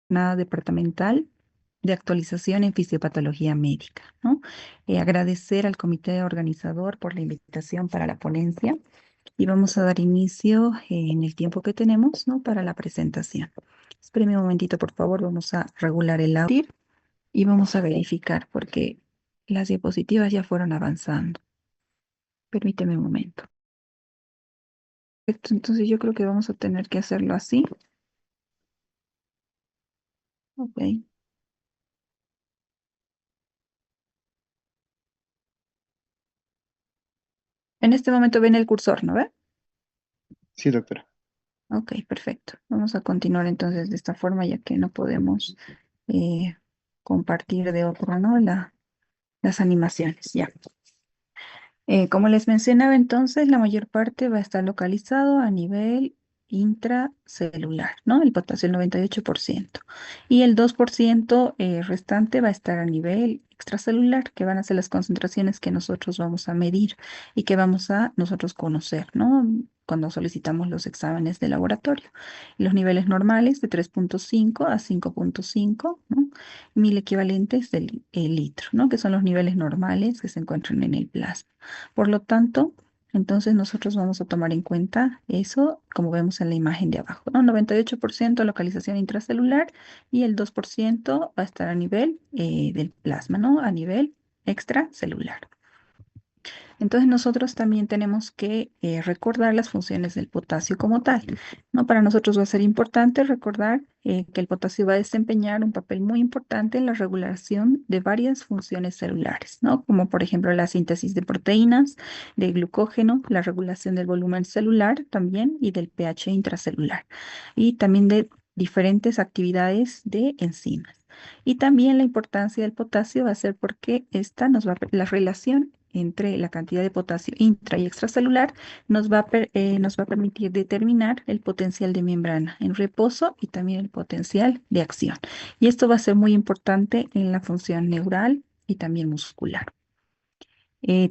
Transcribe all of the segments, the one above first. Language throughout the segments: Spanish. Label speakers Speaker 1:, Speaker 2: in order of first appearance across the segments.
Speaker 1: jornada departamental de actualización en fisiopatología médica, ¿no? Agradecer al comité organizador por la invitación para la ponencia y vamos a dar inicio en el tiempo que tenemos, ¿no? Para la presentación. Espéreme un momentito, por favor, vamos a regular el audio y vamos a verificar porque las diapositivas ya fueron avanzando. Permíteme un momento. Perfecto, entonces yo creo que vamos a tener que hacerlo así. Ok. En este momento ven el cursor, ¿no ve?
Speaker 2: Sí, doctora.
Speaker 1: Ok, perfecto. Vamos a continuar entonces de esta forma, ya que no podemos eh, compartir de otra, ¿no? Las animaciones, ya. Como les mencionaba entonces, la mayor parte va a estar localizado a nivel intracelular, ¿no? El potasio el 98%. Y el 2% restante va a estar a nivel extracelular, que van a ser las concentraciones que nosotros vamos a medir y que vamos a nosotros conocer, ¿no? Cuando solicitamos los exámenes de laboratorio. Los niveles normales de 3,5 a 5,5, ¿no? Mil equivalentes del litro, ¿no? Que son los niveles normales que se encuentran en el plasma. Por lo tanto, entonces nosotros vamos a tomar en cuenta eso, como vemos en la imagen de abajo, ¿no? 98% localización intracelular y el 2% va a estar a nivel del plasma, ¿no? A nivel extracelular. Entonces nosotros también tenemos que recordar las funciones del potasio como tal, ¿no? Para nosotros va a ser importante recordar que el potasio va a desempeñar un papel muy importante en la regulación de varias funciones celulares, ¿no? Como por ejemplo la síntesis de proteínas, de glucógeno, la regulación del volumen celular también y del pH intracelular y también de diferentes actividades de enzimas. Y también la importancia del potasio va a ser porque esta nos va a, la relación entre la cantidad de potasio intra y extracelular nos va a permitir determinar el potencial de membrana en reposo y también el potencial de acción. Y esto va a ser muy importante en la función neural y también muscular.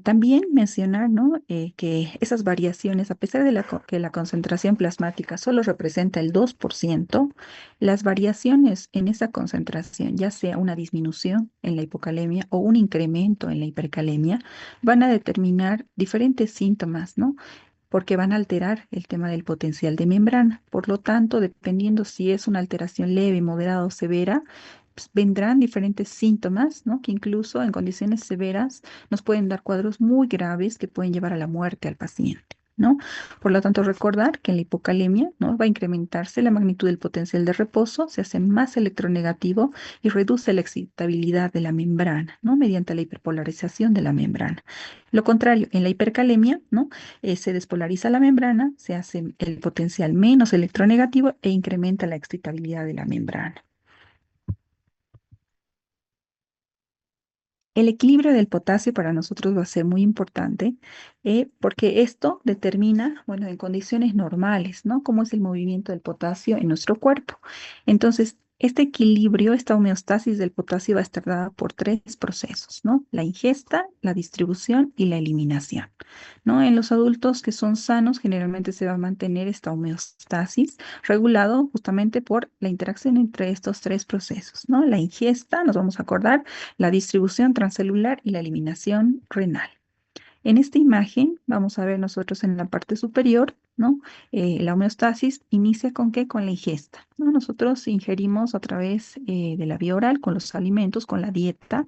Speaker 1: También mencionar, ¿no? Que esas variaciones, a pesar de que la concentración plasmática solo representa el 2%, las variaciones en esa concentración, ya sea una disminución en la hipocalemia o un incremento en la hipercalemia, van a determinar diferentes síntomas, ¿no? Porque van a alterar el tema del potencial de membrana. Por lo tanto, dependiendo si es una alteración leve, moderada o severa, pues, vendrán diferentes síntomas, ¿no? Que incluso en condiciones severas nos pueden dar cuadros muy graves que pueden llevar a la muerte al paciente, ¿no? Por lo tanto, recordar que en la hipocalemia, ¿no? Va a incrementarse la magnitud del potencial de reposo, se hace más electronegativo y reduce la excitabilidad de la membrana, ¿no? Mediante la hiperpolarización de la membrana. Lo contrario, en la hipercalemia, ¿no? Se despolariza la membrana, se hace el potencial menos electronegativo e incrementa la excitabilidad de la membrana. El equilibrio del potasio para nosotros va a ser muy importante porque esto determina, bueno, en condiciones normales, ¿no? Cómo es el movimiento del potasio en nuestro cuerpo. Entonces, este equilibrio, esta homeostasis del potasio va a estar dada por tres procesos, ¿no? La ingesta, la distribución y la eliminación, ¿no? En los adultos que son sanos, generalmente se va a mantener esta homeostasis regulado justamente por la interacción entre estos tres procesos, ¿no? La ingesta, nos vamos a acordar, la distribución transcelular y la eliminación renal. En esta imagen vamos a ver nosotros en la parte superior, ¿no? La homeostasis inicia con ¿qué? Con la ingesta, ¿no? Nosotros ingerimos a través de la vía oral, con los alimentos, con la dieta,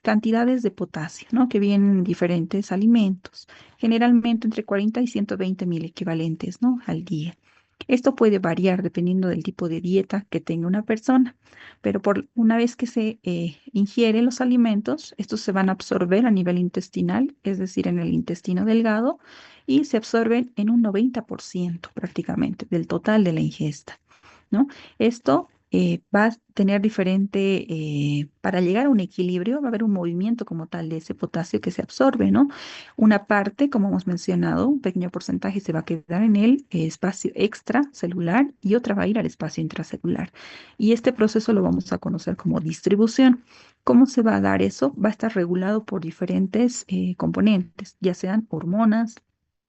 Speaker 1: cantidades de potasio, ¿no? Que vienen en diferentes alimentos, generalmente entre 40 y 120 mil equivalentes, ¿no? Al día. Esto puede variar dependiendo del tipo de dieta que tenga una persona, pero por una vez que se ingieren los alimentos, estos se van a absorber a nivel intestinal, es decir, en el intestino delgado, y se absorben en un 90% prácticamente del total de la ingesta, ¿no? Esto va a tener diferente, para llegar a un equilibrio, va a haber un movimiento como tal de ese potasio que se absorbe, ¿no? Una parte, como hemos mencionado, un pequeño porcentaje se va a quedar en el espacio extracelular y otra va a ir al espacio intracelular. Y este proceso lo vamos a conocer como distribución. ¿Cómo se va a dar eso? Va a estar regulado por diferentes componentes, ya sean hormonas,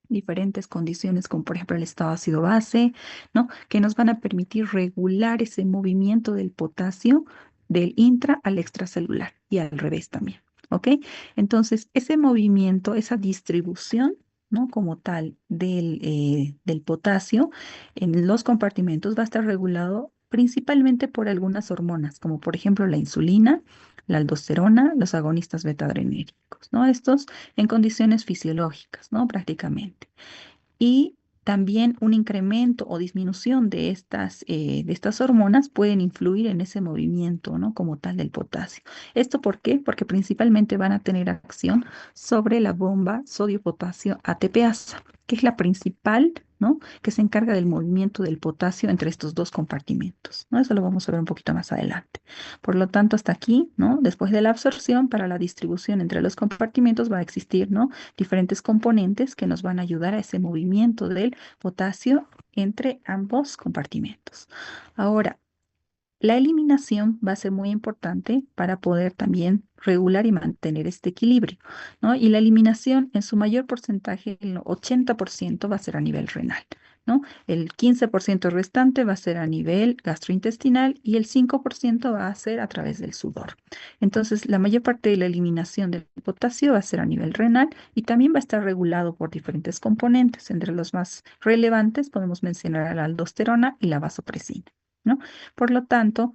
Speaker 1: diferentes condiciones, como por ejemplo el estado ácido base, ¿no? Que nos van a permitir regular ese movimiento del potasio del intra al extracelular y al revés también, ¿ok? Entonces, ese movimiento, esa distribución, ¿no? Como tal del potasio en los compartimentos va a estar regulado principalmente por algunas hormonas, como por ejemplo la insulina, la aldosterona, los agonistas beta-adrenérgicos, ¿no? Estos en condiciones fisiológicas, ¿no? Prácticamente. Y también un incremento o disminución de estas hormonas pueden influir en ese movimiento, ¿no? Como tal del potasio. ¿Esto por qué? Porque principalmente van a tener acción sobre la bomba sodio-potasio ATPasa, que es la principal, ¿no? Que se encarga del movimiento del potasio entre estos dos compartimentos, ¿no? Eso lo vamos a ver un poquito más adelante. Por lo tanto, hasta aquí, ¿no? Después de la absorción, para la distribución entre los compartimentos va a existir, ¿no? Diferentes componentes que nos van a ayudar a ese movimiento del potasio entre ambos compartimentos. Ahora, la eliminación va a ser muy importante para poder también regular y mantener este equilibrio, ¿no? Y la eliminación en su mayor porcentaje, el 80% va a ser a nivel renal, ¿no? El 15% restante va a ser a nivel gastrointestinal y el 5% va a ser a través del sudor. Entonces, la mayor parte de la eliminación del potasio va a ser a nivel renal y también va a estar regulado por diferentes componentes. Entre los más relevantes podemos mencionar a la aldosterona y la vasopresina, ¿no? Por lo tanto,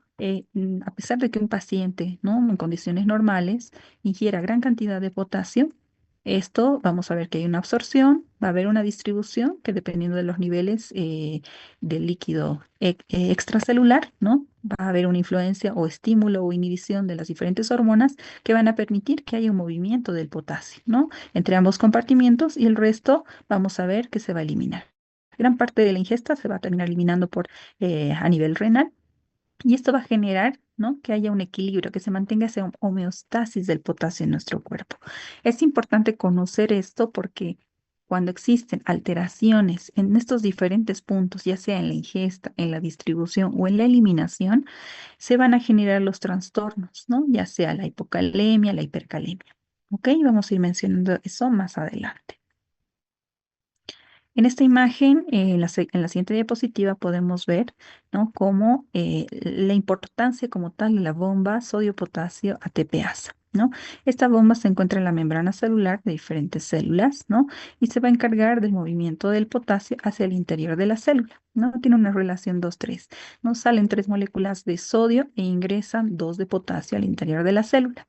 Speaker 1: a pesar de que un paciente, ¿no? En condiciones normales ingiera gran cantidad de potasio, esto vamos a ver que hay una absorción, va a haber una distribución que dependiendo de los niveles del líquido extracelular, ¿no? Va a haber una influencia o estímulo o inhibición de las diferentes hormonas que van a permitir que haya un movimiento del potasio, ¿no? Entre ambos compartimientos y el resto vamos a ver que se va a eliminar. Gran parte de la ingesta se va a terminar eliminando a nivel renal y esto va a generar, ¿no? Que haya un equilibrio, que se mantenga esa homeostasis del potasio en nuestro cuerpo. Es importante conocer esto porque cuando existen alteraciones en estos diferentes puntos, ya sea en la ingesta, en la distribución o en la eliminación, se van a generar los trastornos, ¿no? Ya sea la hipocalemia, la hipercalemia. ¿Ok? Vamos a ir mencionando eso más adelante. En esta imagen, en la siguiente diapositiva, podemos ver, ¿no? Cómo la importancia como tal de la bomba sodio-potasio ATPasa, ¿no? Esta bomba se encuentra en la membrana celular de diferentes células, ¿no? Y se va a encargar del movimiento del potasio hacia el interior de la célula, ¿no? Tiene una relación 2-3, ¿no? Salen 3 moléculas de sodio e ingresan 2 de potasio al interior de la célula.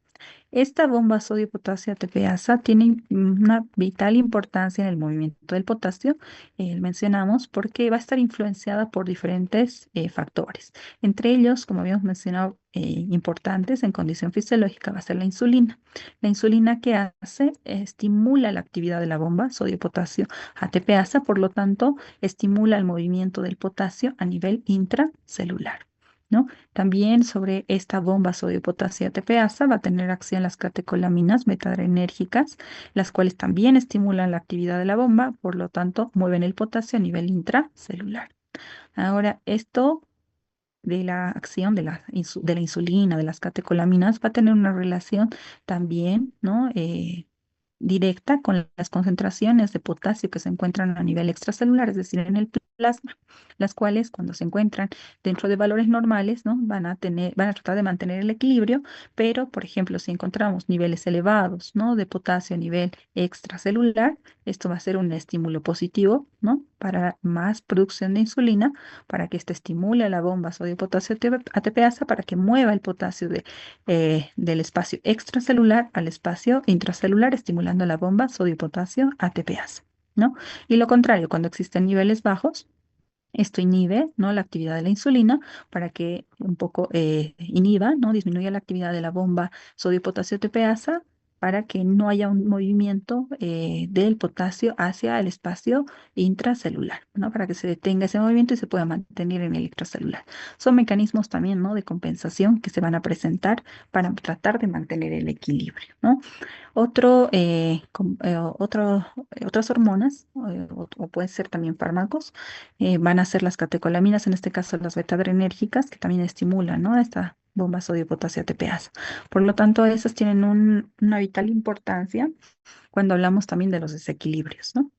Speaker 1: Esta bomba sodio-potasio ATPasa tiene una vital importancia en el movimiento del potasio, mencionamos, porque va a estar influenciada por diferentes factores. Entre ellos, como habíamos mencionado, importantes en condición fisiológica va a ser la insulina. La insulina que hace estimula la actividad de la bomba sodio-potasio ATPasa, por lo tanto, estimula el movimiento del potasio a nivel intracelular, ¿no? También sobre esta bomba sodio-potasio ATPasa va a tener acción las catecolaminas beta-adrenérgicas, las cuales también estimulan la actividad de la bomba, por lo tanto, mueven el potasio a nivel intracelular. Ahora, esto de la acción de la insulina, de las catecolaminas, va a tener una relación también, ¿no? Directa con las concentraciones de potasio que se encuentran a nivel extracelular, es decir, en el plasma, las cuales cuando se encuentran dentro de valores normales, ¿no? Van a tratar de mantener el equilibrio, pero, por ejemplo, si encontramos niveles elevados, ¿no? De potasio a nivel extracelular, esto va a ser un estímulo positivo, ¿no? Para más producción de insulina, para que esto estimule la bomba sodio-potasio ATPasa, para que mueva el potasio del espacio extracelular al espacio intracelular, estimulando la bomba sodio-potasio ATPasa, ¿no? Y lo contrario, cuando existen niveles bajos, esto inhibe, ¿no? La actividad de la insulina para que un poco inhiba, ¿no? Disminuya la actividad de la bomba sodio-potasio ATPasa para que no haya un movimiento del potasio hacia el espacio intracelular, ¿no? Para que se detenga ese movimiento y se pueda mantener en el extracelular. Son mecanismos también, ¿no? De compensación que se van a presentar para tratar de mantener el equilibrio, ¿no? Otras hormonas, o pueden ser también fármacos, van a ser las catecolaminas, en este caso las beta-adrenérgicas, que también estimulan, ¿no? Esta bomba sodio-potasio ATPasa. Por lo tanto, esas tienen una vital importancia cuando hablamos también de los desequilibrios, ¿no?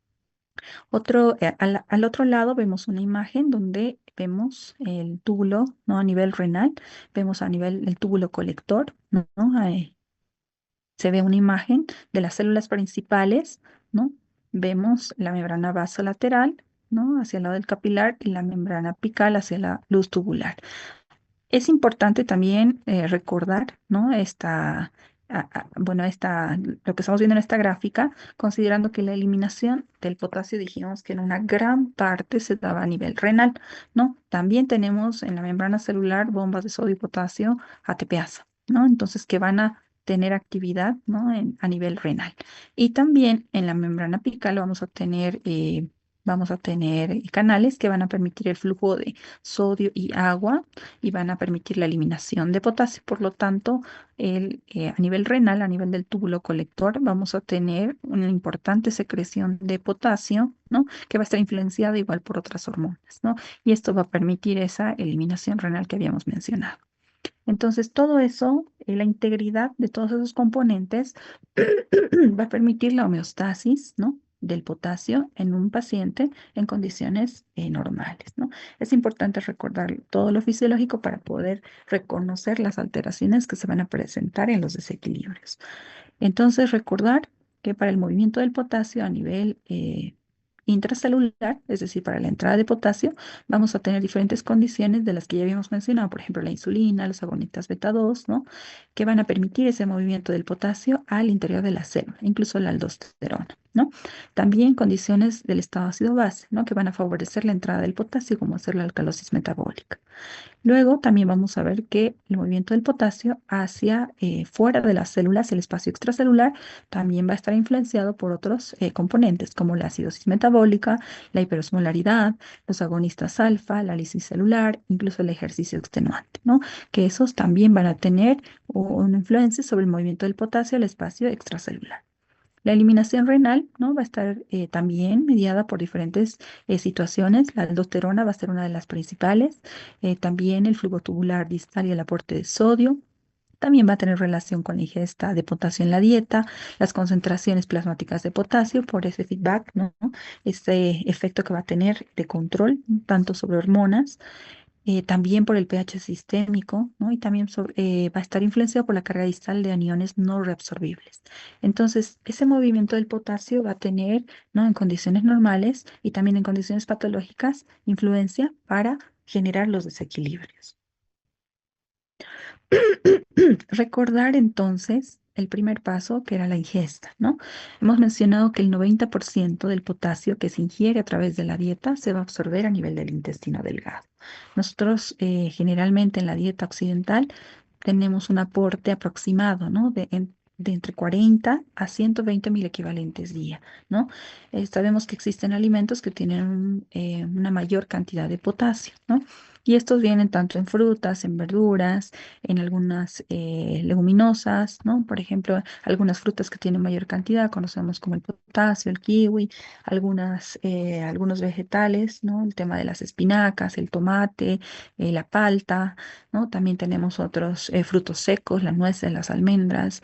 Speaker 1: Al otro lado vemos una imagen donde vemos el túbulo, ¿no? A nivel renal, vemos a nivel el túbulo colector, ¿no? Se ve una imagen de las células principales, ¿no? Vemos la membrana vasolateral, ¿no? Hacia el lado del capilar y la membrana apical hacia la luz tubular. Es importante también recordar, ¿no? Lo que estamos viendo en esta gráfica, considerando que la eliminación del potasio dijimos que en una gran parte se daba a nivel renal, ¿no? También tenemos en la membrana celular bombas de sodio y potasio ATPasa, ¿no? Entonces, que van a tener actividad, ¿no? A nivel renal. Y también en la membrana apical vamos a tener canales que van a permitir el flujo de sodio y agua y van a permitir la eliminación de potasio. Por lo tanto, a nivel renal, a nivel del túbulo colector, vamos a tener una importante secreción de potasio, ¿no? Que va a estar influenciada igual por otras hormonas, ¿no? Y esto va a permitir esa eliminación renal que habíamos mencionado. Entonces, todo eso, la integridad de todos esos componentes va a permitir la homeostasis, ¿no? Del potasio en un paciente en condiciones normales, ¿no? Es importante recordar todo lo fisiológico para poder reconocer las alteraciones que se van a presentar en los desequilibrios. Entonces, recordar que para el movimiento del potasio a nivel intracelular, es decir, para la entrada de potasio, vamos a tener diferentes condiciones de las que ya habíamos mencionado, por ejemplo, la insulina, los agonistas beta 2, ¿no? Que van a permitir ese movimiento del potasio al interior de la célula, incluso la aldosterona, ¿no? También condiciones del estado ácido base, ¿no? Que van a favorecer la entrada del potasio, como hacer la alcalosis metabólica. Luego también vamos a ver que el movimiento del potasio hacia fuera de las células, el espacio extracelular, también va a estar influenciado por otros componentes como la acidosis metabólica, la hiperosmolaridad, los agonistas alfa, la lisis celular, incluso el ejercicio extenuante, ¿no? Que esos también van a tener una influencia sobre el movimiento del potasio al espacio extracelular. La eliminación renal, ¿no? Va a estar también mediada por diferentes situaciones. La aldosterona va a ser una de las principales. También el flujo tubular distal y el aporte de sodio. También va a tener relación con la ingesta de potasio en la dieta, las concentraciones plasmáticas de potasio por ese feedback, ¿no? Ese efecto que va a tener de control, tanto sobre hormonas también por el pH sistémico, ¿no? Y también va a estar influenciado por la carga distal de aniones no reabsorbibles. Entonces, ese movimiento del potasio va a tener, ¿no? En condiciones normales y también en condiciones patológicas, influencia para generar los desequilibrios. Recordar entonces el primer paso, que era la ingesta, ¿no? Hemos mencionado que el 90% del potasio que se ingiere a través de la dieta se va a absorber a nivel del intestino delgado. Nosotros generalmente en la dieta occidental tenemos un aporte aproximado, ¿no? De entre 40 a 120 mil equivalentes día, ¿no? Sabemos que existen alimentos que tienen una mayor cantidad de potasio, ¿no? Y estos vienen tanto en frutas, en verduras, en algunas leguminosas, ¿no? Por ejemplo, algunas frutas que tienen mayor cantidad, conocemos como el potasio, el kiwi, algunos vegetales, ¿no? El tema de las espinacas, el tomate, la palta, ¿no? También tenemos otros frutos secos, las nueces, las almendras,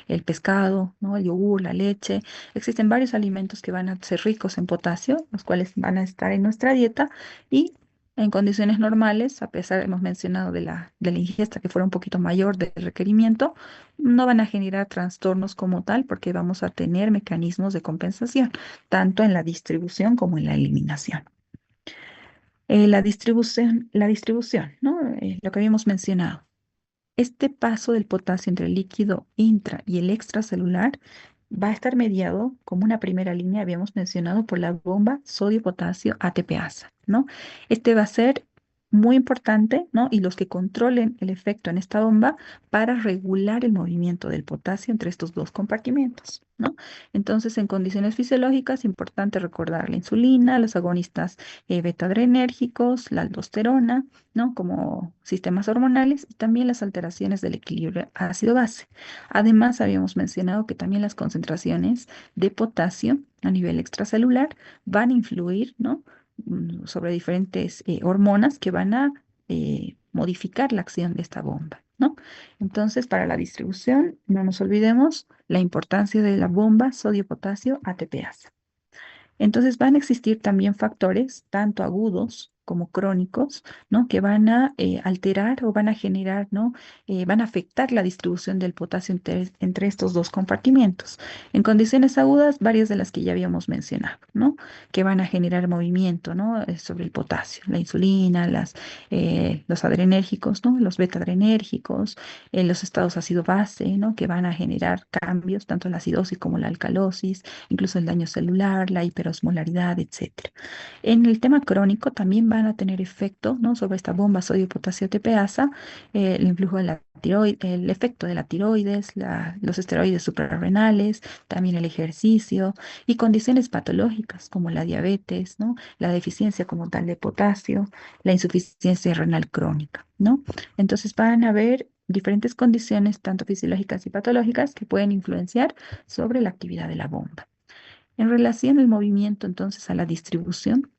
Speaker 1: el pescado, ¿no? El yogur, la leche. Existen varios alimentos que van a ser ricos en potasio, los cuales van a estar en nuestra dieta y en condiciones normales, a pesar, hemos mencionado de la ingesta que fuera un poquito mayor del requerimiento, no van a generar trastornos como tal porque vamos a tener mecanismos de compensación, tanto en la distribución como en la eliminación. La distribución, ¿no? Lo que habíamos mencionado. Este paso del potasio entre el líquido intra y el extracelular va a estar mediado como una primera línea, habíamos mencionado, por la bomba sodio-potasio ATPasa, ¿no? Este va a ser muy importante, ¿no? Y los que controlen el efecto en esta bomba para regular el movimiento del potasio entre estos dos compartimentos, ¿no? Entonces, en condiciones fisiológicas, importante recordar la insulina, los agonistas beta-adrenérgicos, la aldosterona, ¿no? Como sistemas hormonales y también las alteraciones del equilibrio ácido-base. Además, habíamos mencionado que también las concentraciones de potasio a nivel extracelular van a influir, ¿no? Sobre diferentes hormonas que van a modificar la acción de esta bomba, ¿no? Entonces, para la distribución, no nos olvidemos la importancia de la bomba sodio-potasio ATPasa. Entonces van a existir también factores, tanto agudos como crónicos, ¿no? Que van a alterar o van a generar, ¿no? Van a afectar la distribución del potasio entre estos dos compartimentos. En condiciones agudas, varias de las que ya habíamos mencionado, ¿no? Que van a generar movimiento, ¿no? Sobre el potasio, la insulina, los adrenérgicos, ¿no? Los beta-adrenérgicos, los estados ácido-base, ¿no? Que van a generar cambios, tanto la acidosis como la alcalosis, incluso el daño celular, la hiperosmolaridad, etcétera. En el tema crónico también van a tener efecto, ¿no? Sobre esta bomba sodio-potasio TPasa, el influjo de la tiroides, el efecto de la tiroides, los esteroides suprarrenales, también el ejercicio y condiciones patológicas como la diabetes, ¿no? La deficiencia como tal de potasio, la insuficiencia renal crónica, ¿no? Entonces van a haber diferentes condiciones, tanto fisiológicas y patológicas, que pueden influenciar sobre la actividad de la bomba. En relación al movimiento, entonces, a la distribución,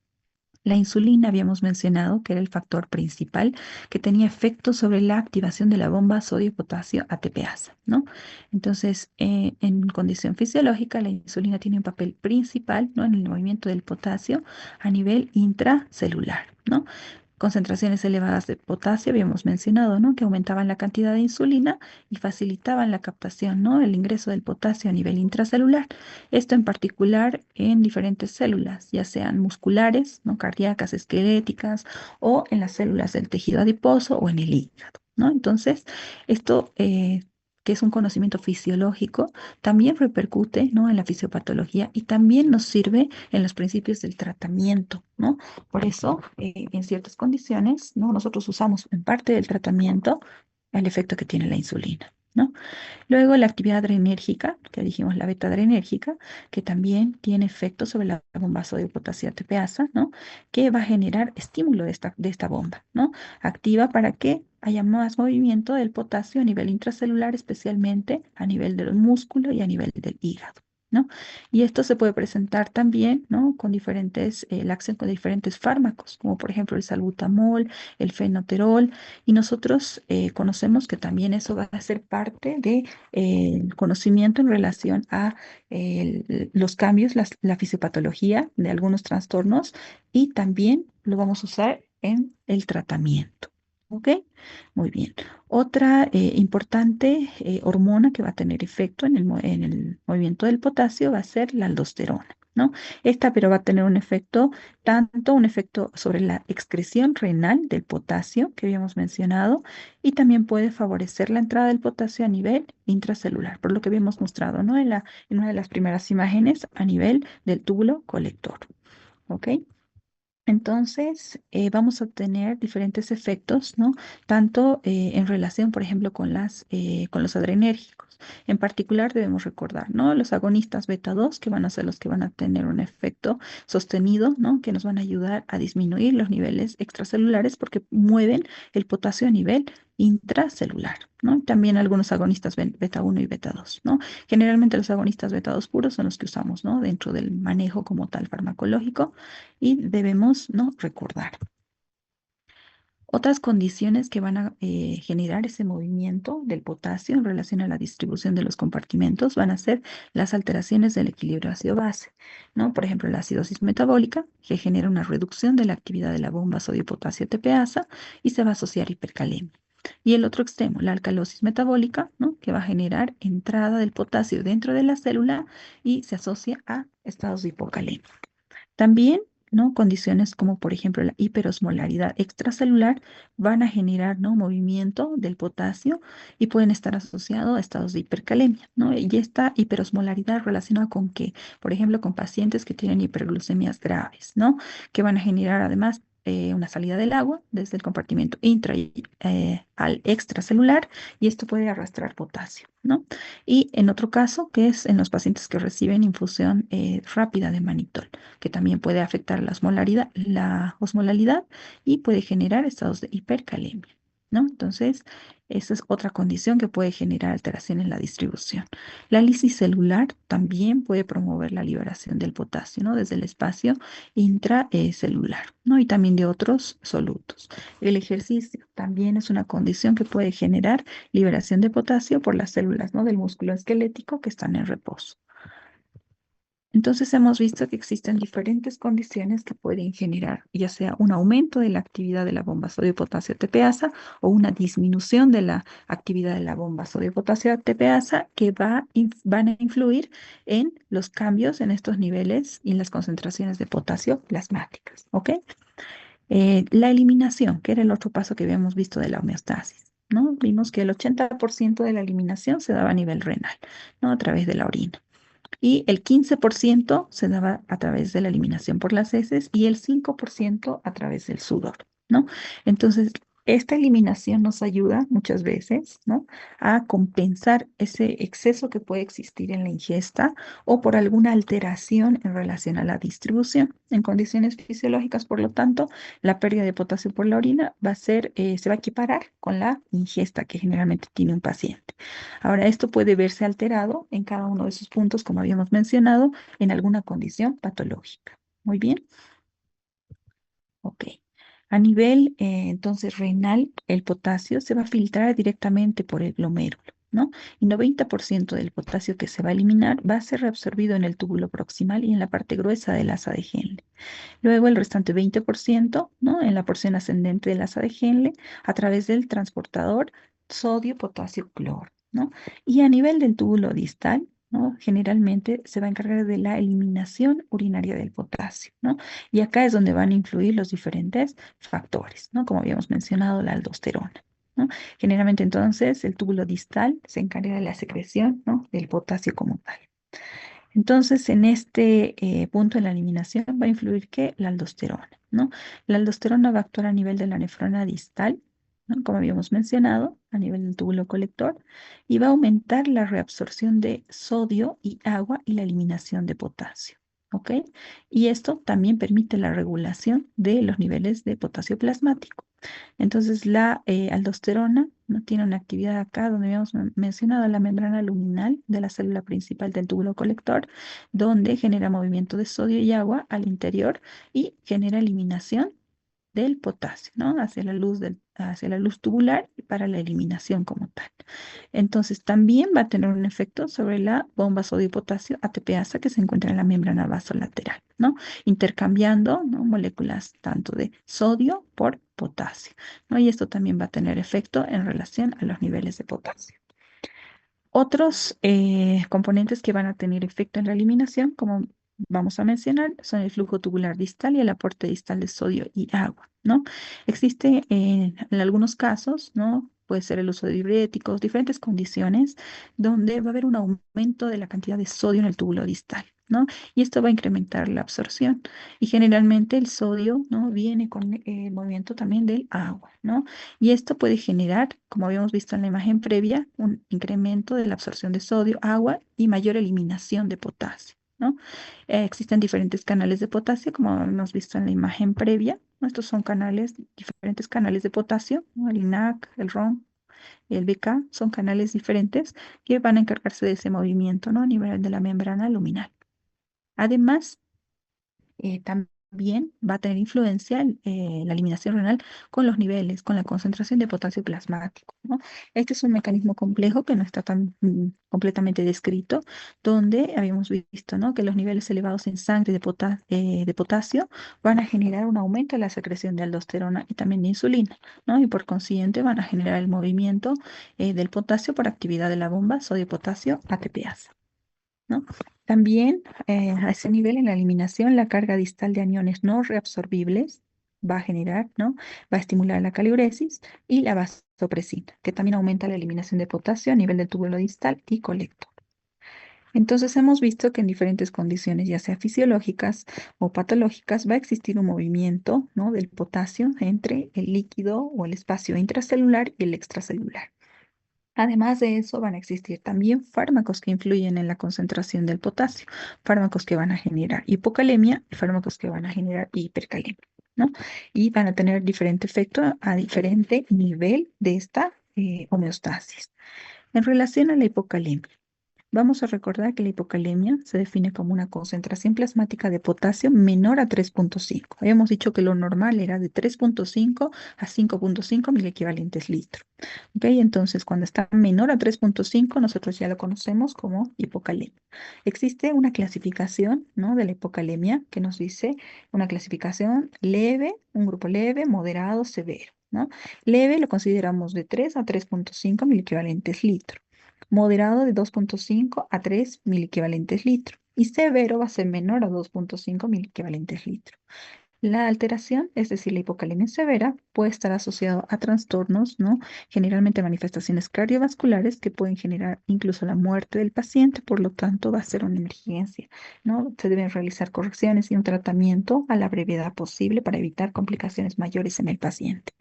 Speaker 1: la insulina habíamos mencionado que era el factor principal que tenía efecto sobre la activación de la bomba sodio-potasio ATPasa, ¿no? Entonces, en condición fisiológica, la insulina tiene un papel principal, ¿no? En el movimiento del potasio a nivel intracelular, ¿no? Concentraciones elevadas de potasio, habíamos mencionado, ¿no? Que aumentaban la cantidad de insulina y facilitaban la captación, ¿no? El ingreso del potasio a nivel intracelular. Esto en particular en diferentes células, ya sean musculares, ¿no? Cardíacas, esqueléticas o en las células del tejido adiposo o en el hígado, ¿no? Entonces, esto, que es un conocimiento fisiológico, también repercute, ¿no? En la fisiopatología y también nos sirve en los principios del tratamiento, ¿no? Por eso, en ciertas condiciones, ¿no? Nosotros usamos en parte del tratamiento el efecto que tiene la insulina, ¿no? Luego la actividad adrenérgica, que dijimos la beta adrenérgica, que también tiene efecto sobre la bomba sodio-potasio ATPasa, ¿no? Que va a generar estímulo de esta bomba, ¿no? Activa para que haya más movimiento del potasio a nivel intracelular, especialmente a nivel del músculo y a nivel del hígado, ¿no? Y esto se puede presentar también, ¿no? Con la acción con diferentes fármacos, como por ejemplo el salbutamol, el fenoterol, y nosotros conocemos que también eso va a ser parte de el conocimiento en relación a los cambios, la fisiopatología de algunos trastornos y también lo vamos a usar en el tratamiento. ¿Ok? Muy bien. Otra importante hormona que va a tener efecto en el movimiento del potasio va a ser la aldosterona, ¿no? Esta pero va a tener un efecto sobre la excreción renal del potasio que habíamos mencionado y también puede favorecer la entrada del potasio a nivel intracelular, por lo que habíamos mostrado, ¿no? En una de las primeras imágenes a nivel del túbulo colector. ¿Ok? Entonces, vamos a tener diferentes efectos, ¿no? Tanto en relación, por ejemplo, con los adrenérgicos. En particular, debemos recordar, ¿no? Los agonistas beta 2 que van a ser los que van a tener un efecto sostenido, ¿no? Que nos van a ayudar a disminuir los niveles extracelulares porque mueven el potasio a nivel intracelular, ¿no? También algunos agonistas beta 1 y beta 2, ¿no? Generalmente los agonistas beta 2 puros son los que usamos, ¿no? Dentro del manejo como tal farmacológico y debemos, ¿no? recordar. Otras condiciones que van a generar ese movimiento del potasio en relación a la distribución de los compartimentos van a ser las alteraciones del equilibrio ácido-base, ¿no? Por ejemplo, la acidosis metabólica, que genera una reducción de la actividad de la bomba sodio-potasio TPasa y se va a asociar hipercalemia. Y el otro extremo, la alcalosis metabólica, ¿no? Que va a generar entrada del potasio dentro de la célula y se asocia a estados de hipocalemia. También, ¿no? Condiciones como, por ejemplo, la hiperosmolaridad extracelular van a generar, ¿no? movimiento del potasio y pueden estar asociados a estados de hipercalemia, ¿no? Y esta hiperosmolaridad relacionada con que, por ejemplo, con pacientes que tienen hiperglucemias graves, ¿no? Que van a generar además una salida del agua desde el compartimento al extracelular y esto puede arrastrar potasio, ¿no? Y en otro caso, que es en los pacientes que reciben infusión rápida de manitol, que también puede afectar la osmolalidad y puede generar estados de hipercalemia, ¿no? Entonces, esa es otra condición que puede generar alteración en la distribución. La lisis celular también puede promover la liberación del potasio, ¿no? Desde el espacio intracelular, ¿no? Y también de otros solutos. El ejercicio también es una condición que puede generar liberación de potasio por las células, ¿no? Del músculo esquelético que están en reposo. Entonces hemos visto que existen diferentes condiciones que pueden generar, ya sea un aumento de la actividad de la bomba sodio-potasio ATPasa o una disminución de la actividad de la bomba sodio-potasio ATPasa que van a influir en los cambios en estos niveles y en las concentraciones de potasio plasmáticas. ¿Ok? La eliminación, que era el otro paso que habíamos visto de la homeostasis. ¿No? Vimos que el 80% de la eliminación se daba a nivel renal, ¿no? A través de la orina y el 15% se daba a través de la eliminación por las heces y el 5% a través del sudor, ¿no? Entonces, esta eliminación nos ayuda muchas veces, ¿no? A compensar ese exceso que puede existir en la ingesta o por alguna alteración en relación a la distribución. En condiciones fisiológicas, por lo tanto, la pérdida de potasio por la orina se va a equiparar con la ingesta que generalmente tiene un paciente. Ahora, esto puede verse alterado en cada uno de esos puntos, como habíamos mencionado, en alguna condición patológica. Muy bien, ok. A nivel, entonces, renal, el potasio se va a filtrar directamente por el glomérulo, ¿no? Y 90% del potasio que se va a eliminar va a ser reabsorbido en el túbulo proximal y en la parte gruesa del asa de Henle. Luego el restante 20%, ¿no? En la porción ascendente del asa de Henle a través del transportador sodio, potasio, cloro, ¿no? Y a nivel del túbulo distal, ¿no? Generalmente se va a encargar de la eliminación urinaria del potasio, ¿no? Y acá es donde van a influir los diferentes factores, ¿no? Como habíamos mencionado, la aldosterona, ¿no? Generalmente entonces el túbulo distal se encarga de la secreción, ¿no? Del potasio como tal. Entonces, en este punto en la eliminación va a influir que la aldosterona, ¿no? La aldosterona va a actuar a nivel de la nefrona distal, ¿no? Como habíamos mencionado, a nivel del túbulo colector, y va a aumentar la reabsorción de sodio y agua y la eliminación de potasio, ¿ok? Y esto también permite la regulación de los niveles de potasio plasmático. Entonces, la aldosterona no tiene una actividad acá donde habíamos mencionado la membrana luminal de la célula principal del túbulo colector, donde genera movimiento de sodio y agua al interior y genera eliminación del potasio, ¿no? Hacia la luz tubular y para la eliminación como tal. Entonces, también va a tener un efecto sobre la bomba sodio-potasio ATPasa que se encuentra en la membrana vasolateral, ¿no? Intercambiando, ¿no? Moléculas tanto de sodio por potasio, ¿no? Y esto también va a tener efecto en relación a los niveles de potasio. Otros componentes que van a tener efecto en la eliminación, como vamos a mencionar, son el flujo tubular distal y el aporte distal de sodio y agua, ¿no? Existe en algunos casos, ¿no? Puede ser el uso de diuréticos, diferentes condiciones donde va a haber un aumento de la cantidad de sodio en el túbulo distal, ¿no? Y esto va a incrementar la absorción. Y generalmente el sodio, ¿no? Viene con el movimiento también del agua, ¿no? Y esto puede generar, como habíamos visto en la imagen previa, un incremento de la absorción de sodio, agua y mayor eliminación de potasio, ¿no? Existen diferentes canales de potasio, como hemos visto en la imagen previa, ¿no? Estos son diferentes canales de potasio, ¿no? El INAC, el ROM, el BK, son canales diferentes que van a encargarse de ese movimiento, ¿no? A nivel de la membrana luminal. Además, también va a tener influencia la eliminación renal con los niveles, con la concentración de potasio plasmático, ¿no? Este es un mecanismo complejo que no está tan completamente descrito, donde habíamos visto, ¿no? Que los niveles elevados en sangre de potasio van a generar un aumento de la secreción de aldosterona y también de insulina, ¿no? Y por consiguiente van a generar el movimiento del potasio por actividad de la bomba sodio-potasio ATPasa, ¿no? También a ese nivel en la eliminación, la carga distal de aniones no reabsorbibles va a generar, ¿no? Va a estimular la caliuresis y la vasopresina, que también aumenta la eliminación de potasio a nivel del túbulo distal y colector. Entonces hemos visto que en diferentes condiciones, ya sea fisiológicas o patológicas, va a existir un movimiento, ¿no? Del potasio entre el líquido o el espacio intracelular y el extracelular. Además de eso, van a existir también fármacos que influyen en la concentración del potasio, fármacos que van a generar hipocalemia y fármacos que van a generar hipercalemia, ¿no? Y van a tener diferente efecto a diferente nivel de esta homeostasis. En relación a la hipocalemia, Vamos a recordar que la hipocalemia se define como una concentración plasmática de potasio menor a 3,5. Habíamos dicho que lo normal era de 3,5 a 5,5 mil equivalentes litro. ¿Ok? Entonces, cuando está menor a 3,5, nosotros ya lo conocemos como hipocalemia. Existe una clasificación, ¿no?, de la hipocalemia que nos dice una clasificación leve, un grupo leve, moderado, severo, ¿no? Leve lo consideramos de 3 a 3,5 mil equivalentes litro. Moderado de 2,5 a 3 mil equivalentes litro. Y severo va a ser menor a 2,5 mil equivalentes litro. La alteración, es decir, la hipocalemia severa, puede estar asociado a trastornos, ¿no? Generalmente manifestaciones cardiovasculares que pueden generar incluso la muerte del paciente, por lo tanto va a ser una emergencia, ¿no? Se deben realizar correcciones y un tratamiento a la brevedad posible para evitar complicaciones mayores en el paciente.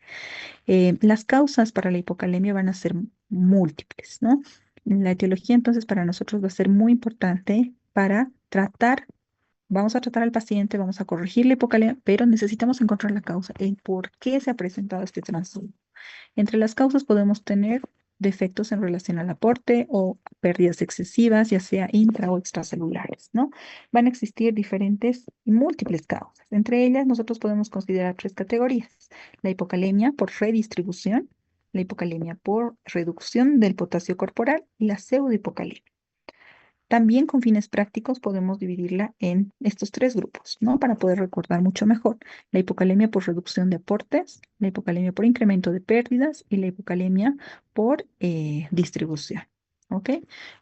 Speaker 1: Las causas para la hipocalemia van a ser múltiples, ¿no? La etiología entonces para nosotros va a ser muy importante para tratar. Vamos a tratar al paciente, vamos a corregir la hipocalemia, pero necesitamos encontrar la causa, el por qué se ha presentado este trastorno. Entre las causas podemos tener defectos en relación al aporte o pérdidas excesivas, ya sea intra o extracelulares, ¿no? Van a existir diferentes y múltiples causas. Entre ellas, nosotros podemos considerar tres categorías: la hipocalemia por redistribución, la hipocalemia por reducción del potasio corporal y la pseudohipocalemia. También con fines prácticos podemos dividirla en estos tres grupos, ¿no? Para poder recordar mucho mejor: la hipocalemia por reducción de aportes, la hipocalemia por incremento de pérdidas y la hipocalemia por distribución. ¿Ok?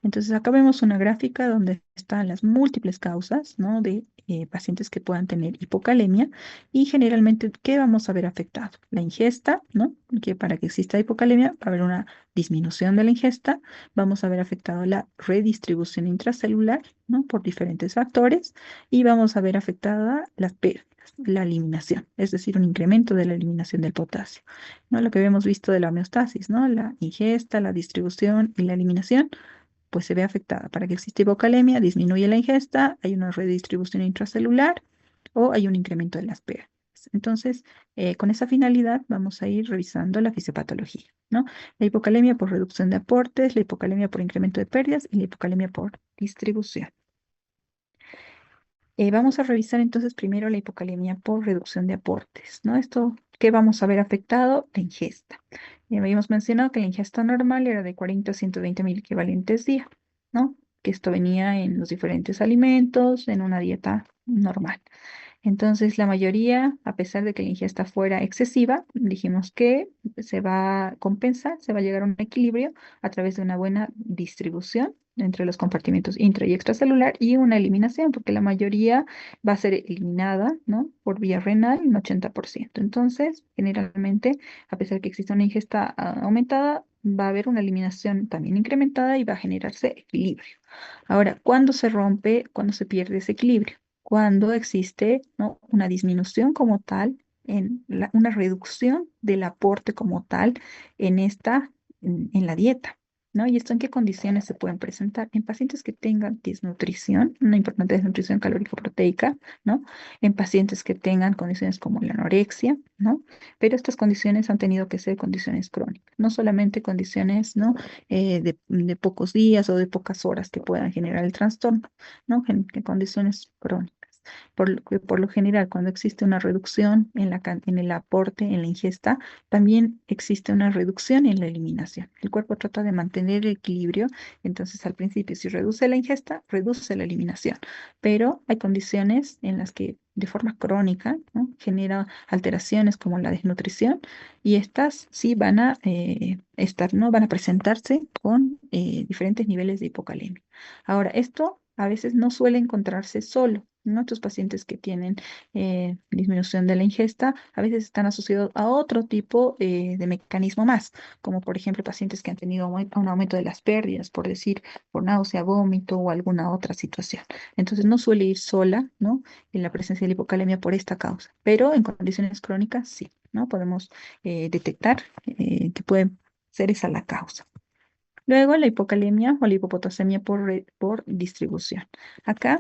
Speaker 1: Entonces acá vemos una gráfica donde están las múltiples causas, ¿no?, de pacientes que puedan tener hipocalemia, y generalmente, ¿qué vamos a ver afectado? La ingesta, ¿no? Que para que exista hipocalemia va a haber una disminución de la ingesta. Vamos a ver afectado la redistribución intracelular, ¿no?, por diferentes factores, y vamos a ver afectada las pérdidas, la eliminación, es decir, un incremento de la eliminación del potasio, ¿no? Lo que habíamos visto de la homeostasis, ¿no? La ingesta, la distribución y la eliminación, pues se ve afectada. Para que exista hipocalemia, disminuye la ingesta, hay una redistribución intracelular o hay un incremento de las pérdidas. Entonces, con esa finalidad vamos a ir revisando la fisiopatología, ¿no? La hipocalemia por reducción de aportes, la hipocalemia por incremento de pérdidas y la hipocalemia por distribución. Vamos a revisar entonces primero la hipocalemia por reducción de aportes, ¿no? Esto, ¿qué vamos a ver afectado? La ingesta. Ya habíamos mencionado que la ingesta normal era de 40 a 120 mil equivalentes día, ¿no? Que esto venía en los diferentes alimentos, en una dieta normal. Entonces, la mayoría, a pesar de que la ingesta fuera excesiva, dijimos que se va a compensar, se va a llegar a un equilibrio a través de una buena distribución entre los compartimentos intra y extracelular y una eliminación, porque la mayoría va a ser eliminada, ¿no?, por vía renal, un 80%. Entonces, generalmente, a pesar de que exista una ingesta aumentada, va a haber una eliminación también incrementada y va a generarse equilibrio. Ahora, ¿cuándo se rompe, cuándo se pierde ese equilibrio? Cuando existe, ¿no?, una disminución como tal, una reducción del aporte como tal en en la dieta, ¿no? ¿Y esto en qué condiciones se pueden presentar? En pacientes que tengan desnutrición, una importante desnutrición calórico-proteica, ¿no? En pacientes que tengan condiciones como la anorexia, ¿no? Pero estas condiciones han tenido que ser condiciones crónicas, no solamente condiciones, ¿no?, de pocos días o de pocas horas que puedan generar el trastorno, ¿no? Que condiciones crónicas. Por lo general, cuando existe una reducción en el aporte, en la ingesta, también existe una reducción en la eliminación. El cuerpo trata de mantener el equilibrio, entonces al principio, si reduce la ingesta, reduce la eliminación, pero hay condiciones en las que de forma crónica, ¿no?, genera alteraciones como la desnutrición, y estas sí van a estar, ¿no?, van a presentarse con diferentes niveles de hipocalemia. Ahora, esto a veces no suele encontrarse solo, ¿no? Estos pacientes que tienen disminución de la ingesta a veces están asociados a otro tipo de mecanismo más, como por ejemplo pacientes que han tenido un aumento de las pérdidas, por decir, por náusea, vómito o alguna otra situación. Entonces no suele ir sola, ¿no?, en la presencia de la hipocalemia por esta causa, pero en condiciones crónicas sí, ¿no? Podemos detectar que puede ser esa la causa. Luego, la hipocalemia o la hipopotasemia por distribución. Acá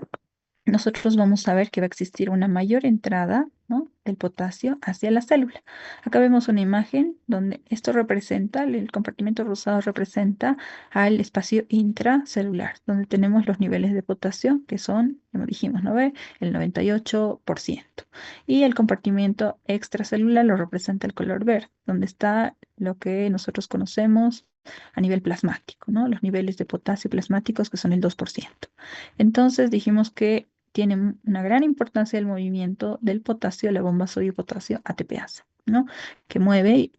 Speaker 1: nosotros vamos a ver que va a existir una mayor entrada, ¿no?, del potasio hacia la célula. Acá vemos una imagen donde esto representa, el compartimento rosado representa al espacio intracelular, donde tenemos los niveles de potasio que son, como dijimos, ¿no ve? El 98%. Y el compartimento extracelular lo representa el color verde, donde está lo que nosotros conocemos a nivel plasmático, ¿no? Los niveles de potasio plasmáticos que son el 2%. Entonces dijimos que tiene una gran importancia el movimiento del potasio, la bomba sodio-potasio ATPasa, ¿no? Que mueve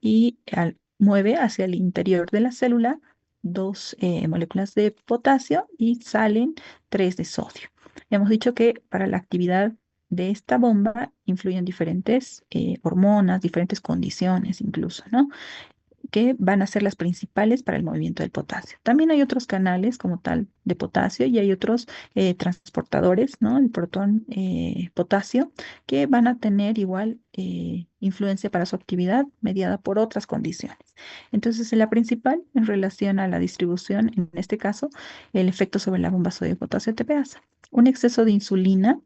Speaker 1: hacia el interior de la célula dos moléculas de potasio y salen tres de sodio. Hemos dicho que para la actividad de esta bomba influyen diferentes hormonas, diferentes condiciones incluso, ¿no?, que van a ser las principales para el movimiento del potasio. También hay otros canales como tal de potasio y hay otros transportadores, ¿no? El protón potasio, que van a tener igual influencia para su actividad mediada por otras condiciones. Entonces, la principal en relación a la distribución, en este caso, el efecto sobre la bomba sodio-potasio TPasa. Un exceso de insulina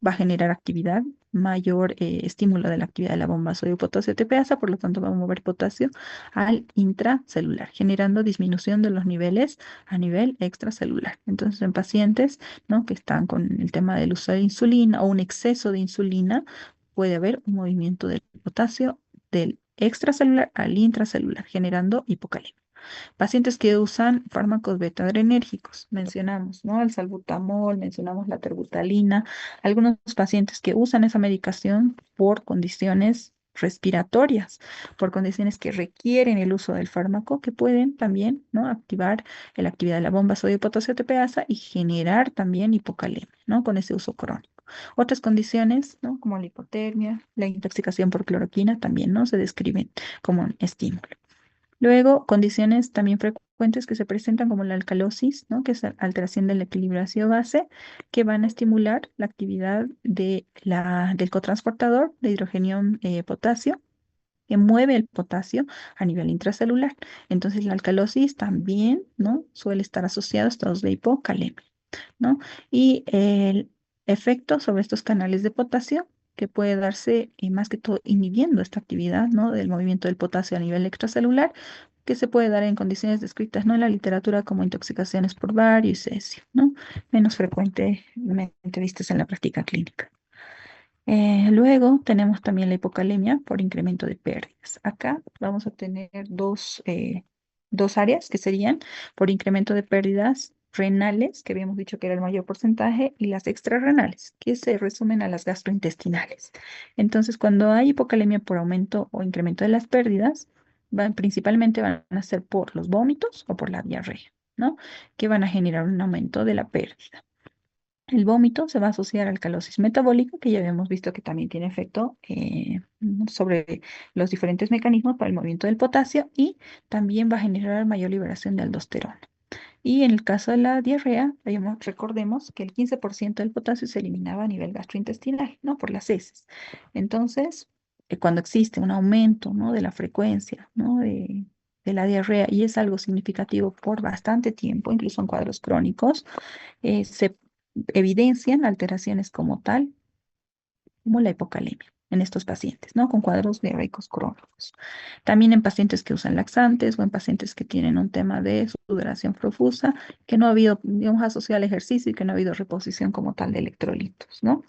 Speaker 1: va a generar actividad, mayor estímulo de la actividad de la bomba sodio-potasio TPasa, por lo tanto va a mover potasio al intracelular, generando disminución de los niveles a nivel extracelular. Entonces, en pacientes, ¿no?, que están con el tema del uso de insulina o un exceso de insulina, puede haber un movimiento del potasio del extracelular al intracelular, generando hipocalemia. Pacientes que usan fármacos beta-adrenérgicos, mencionamos, ¿no? El salbutamol, mencionamos la terbutalina, algunos pacientes que usan esa medicación por condiciones respiratorias, por condiciones que requieren el uso del fármaco, que pueden también, ¿no?, activar la actividad de la bomba sodio-potasio TPasa y generar también hipocalemia, ¿no?, con ese uso crónico. Otras condiciones, ¿no?, como la hipotermia, la intoxicación por cloroquina, también, ¿no?, se describen como un estímulo. Luego, condiciones también frecuentes que se presentan como la alcalosis, ¿no?, que es la alteración del equilibrio ácido-base, que van a estimular la actividad del cotransportador de hidrogenio potasio, que mueve el potasio a nivel intracelular. Entonces, la alcalosis también, ¿no?, suele estar asociada a estados de hipocalemia, ¿no? Y el efecto sobre estos canales de potasio que puede darse más que todo inhibiendo esta actividad, ¿no?, del movimiento del potasio a nivel extracelular, que se puede dar en condiciones descritas, ¿no?, en la literatura como intoxicaciones por bario y cesio, ¿no?, menos frecuentemente vistas en la práctica clínica. Luego tenemos también la hipocalemia por incremento de pérdidas. Acá vamos a tener dos áreas que serían por incremento de pérdidas renales, que habíamos dicho que era el mayor porcentaje, y las extrarrenales, que se resumen a las gastrointestinales. Entonces, cuando hay hipocalemia por aumento o incremento de las pérdidas, principalmente van a ser por los vómitos o por la diarrea, ¿no?, que van a generar un aumento de la pérdida. El vómito se va a asociar a alcalosis metabólica, que ya habíamos visto que también tiene efecto sobre los diferentes mecanismos para el movimiento del potasio y también va a generar mayor liberación de aldosterona. Y en el caso de la diarrea, recordemos que el 15% del potasio se eliminaba a nivel gastrointestinal, ¿no?, por las heces. Entonces, cuando existe un aumento, ¿no?, de la frecuencia, ¿no?, de la diarrea y es algo significativo por bastante tiempo, incluso en cuadros crónicos, se evidencian alteraciones como tal, como la hipocalemia en estos pacientes, ¿no?, con cuadros diarreicos crónicos. También en pacientes que usan laxantes o en pacientes que tienen un tema de sudoración profusa, que no ha habido, digamos, asociado al ejercicio y que no ha habido reposición como tal de electrolitos, ¿no?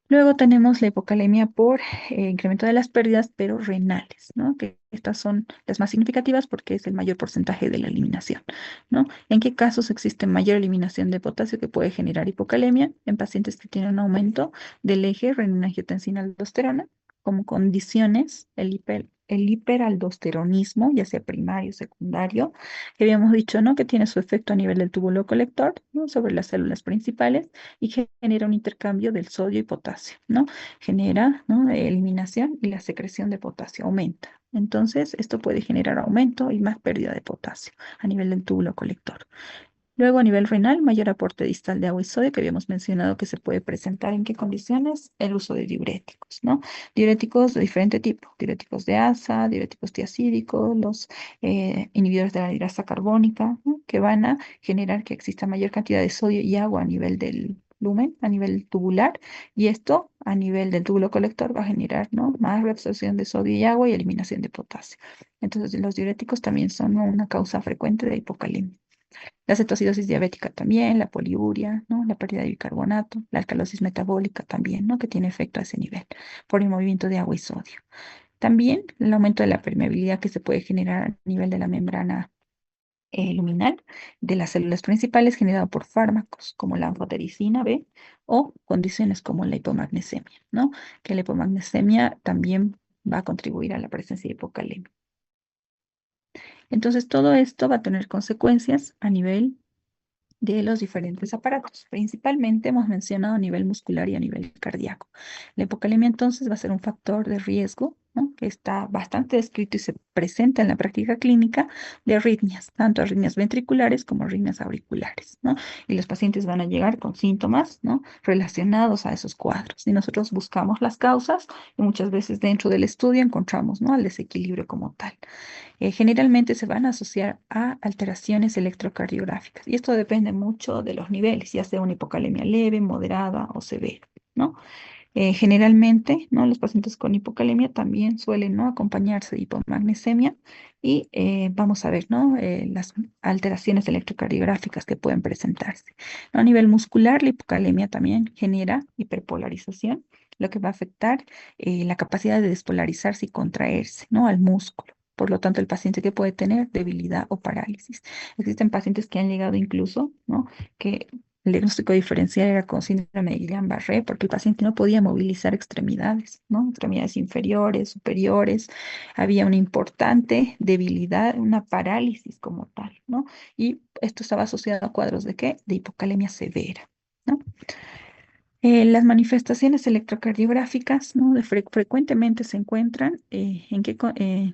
Speaker 1: Luego tenemos la hipocalemia por incremento de las pérdidas, pero renales, ¿no?, que estas son las más significativas porque es el mayor porcentaje de la eliminación, ¿no? ¿En qué casos existe mayor eliminación de potasio que puede generar hipocalemia? En pacientes que tienen un aumento del eje renina-angiotensina-aldosterona, como condiciones, el hiperaldosteronismo, ya sea primario o secundario, que habíamos dicho, ¿no?, que tiene su efecto a nivel del túbulo colector, ¿no?, sobre las células principales y genera un intercambio del sodio y potasio, ¿no? Genera, ¿no?, eliminación y la secreción de potasio aumenta. Entonces, esto puede generar aumento y más pérdida de potasio a nivel del túbulo colector. Luego, a nivel renal, mayor aporte distal de agua y sodio, que habíamos mencionado que se puede presentar en qué condiciones, el uso de diuréticos, ¿no? Diuréticos de diferente tipo, diuréticos de asa, diuréticos tiacídicos, los inhibidores de la hidrasa carbónica, ¿no?, que van a generar que exista mayor cantidad de sodio y agua a nivel lumen a nivel tubular, y esto a nivel del túbulo colector va a generar, ¿no?, más reabsorción de sodio y agua y eliminación de potasio. Entonces, los diuréticos también son, ¿no?, una causa frecuente de hipocalemia. La cetoacidosis diabética también, la poliuria, ¿no?, la pérdida de bicarbonato, la alcalosis metabólica también, ¿no?, que tiene efecto a ese nivel por el movimiento de agua y sodio. También el aumento de la permeabilidad que se puede generar a nivel de la membrana luminal de las células principales generado por fármacos como la anfotericina B o condiciones como la hipomagnesemia, ¿no? Que la hipomagnesemia también va a contribuir a la presencia de hipocalemia. Entonces, todo esto va a tener consecuencias a nivel de los diferentes aparatos. Principalmente hemos mencionado a nivel muscular y a nivel cardíaco. La hipocalemia entonces va a ser un factor de riesgo, ¿no?, que está bastante descrito y se presenta en la práctica clínica de arritmias, tanto arritmias ventriculares como arritmias auriculares, ¿no? Y los pacientes van a llegar con síntomas, ¿no?, relacionados a esos cuadros. Y nosotros buscamos las causas y muchas veces dentro del estudio encontramos, ¿no?, al desequilibrio como tal. Generalmente se van a asociar a alteraciones electrocardiográficas y esto depende mucho de los niveles, ya sea una hipocalemia leve, moderada o severa, ¿no? Generalmente, ¿no?, los pacientes con hipocalemia también suelen, ¿no?, acompañarse de hipomagnesemia y vamos a ver, ¿no?, las alteraciones electrocardiográficas que pueden presentarse, ¿no? A nivel muscular, la hipocalemia también genera hiperpolarización, lo que va a afectar la capacidad de despolarizarse y contraerse, ¿no?, al músculo. Por lo tanto, el paciente que puede tener debilidad o parálisis. Existen pacientes que han llegado incluso, ¿no?, que el diagnóstico diferencial era con síndrome de Guillain-Barré porque el paciente no podía movilizar extremidades, ¿no? Extremidades inferiores, superiores. Había una importante debilidad, una parálisis como tal, ¿no? Y esto estaba asociado a cuadros de ¿qué? De hipocalemia severa, ¿no? Las manifestaciones electrocardiográficas, ¿no?, frecuentemente se encuentran en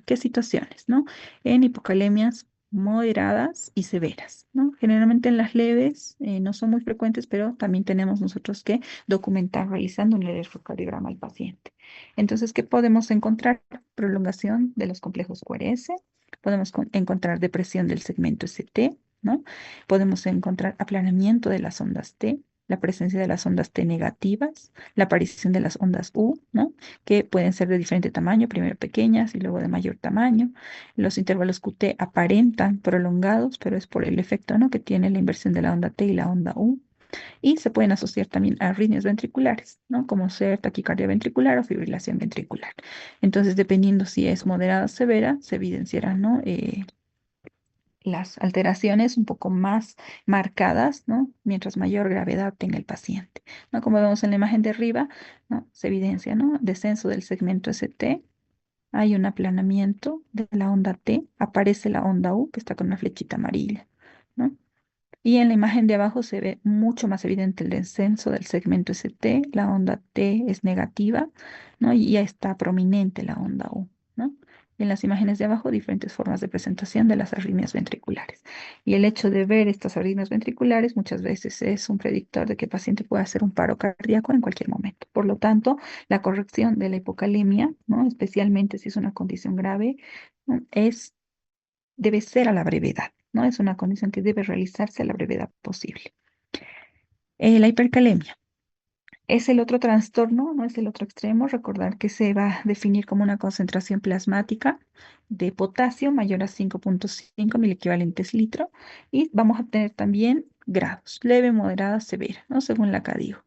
Speaker 1: qué situaciones, ¿no? En hipocalemias moderadas y severas, ¿no? Generalmente en las leves no son muy frecuentes, pero también tenemos nosotros que documentar realizando un electrocardiograma al paciente. Entonces, ¿qué podemos encontrar? Prolongación de los complejos QRS, podemos encontrar depresión del segmento ST, ¿no? Podemos encontrar aplanamiento de las ondas T, la presencia de las ondas T negativas, la aparición de las ondas U, ¿no?, que pueden ser de diferente tamaño, primero pequeñas y luego de mayor tamaño. Los intervalos QT aparentan prolongados, pero es por el efecto, ¿no?, que tiene la inversión de la onda T y la onda U. Y se pueden asociar también a arritmias ventriculares, ¿no?, como ser taquicardia ventricular o fibrilación ventricular. Entonces, dependiendo si es moderada o severa, se evidenciarán, ¿no?, las alteraciones un poco más marcadas, ¿no?, mientras mayor gravedad tenga el paciente, ¿no? Como vemos en la imagen de arriba, ¿no?, se evidencia, ¿no?, descenso del segmento ST, hay un aplanamiento de la onda T, aparece la onda U, que está con una flechita amarilla, ¿no? Y en la imagen de abajo se ve mucho más evidente el descenso del segmento ST, la onda T es negativa, ¿no? Y ya está prominente la onda U, ¿no? En las imágenes de abajo, diferentes formas de presentación de las arritmias ventriculares. Y el hecho de ver estas arritmias ventriculares muchas veces es un predictor de que el paciente puede hacer un paro cardíaco en cualquier momento. Por lo tanto, la corrección de la hipocalemia, ¿no?, especialmente si es una condición grave, ¿no?, debe ser a la brevedad, ¿no? Es una condición que debe realizarse a la brevedad posible. La hipercalemia es el otro trastorno, no es el otro extremo. Recordar que se va a definir como una concentración plasmática de potasio mayor a 5,5 equivalentes litro y vamos a tener también grados, leve, moderada, severa, ¿no?, según la CADIGO.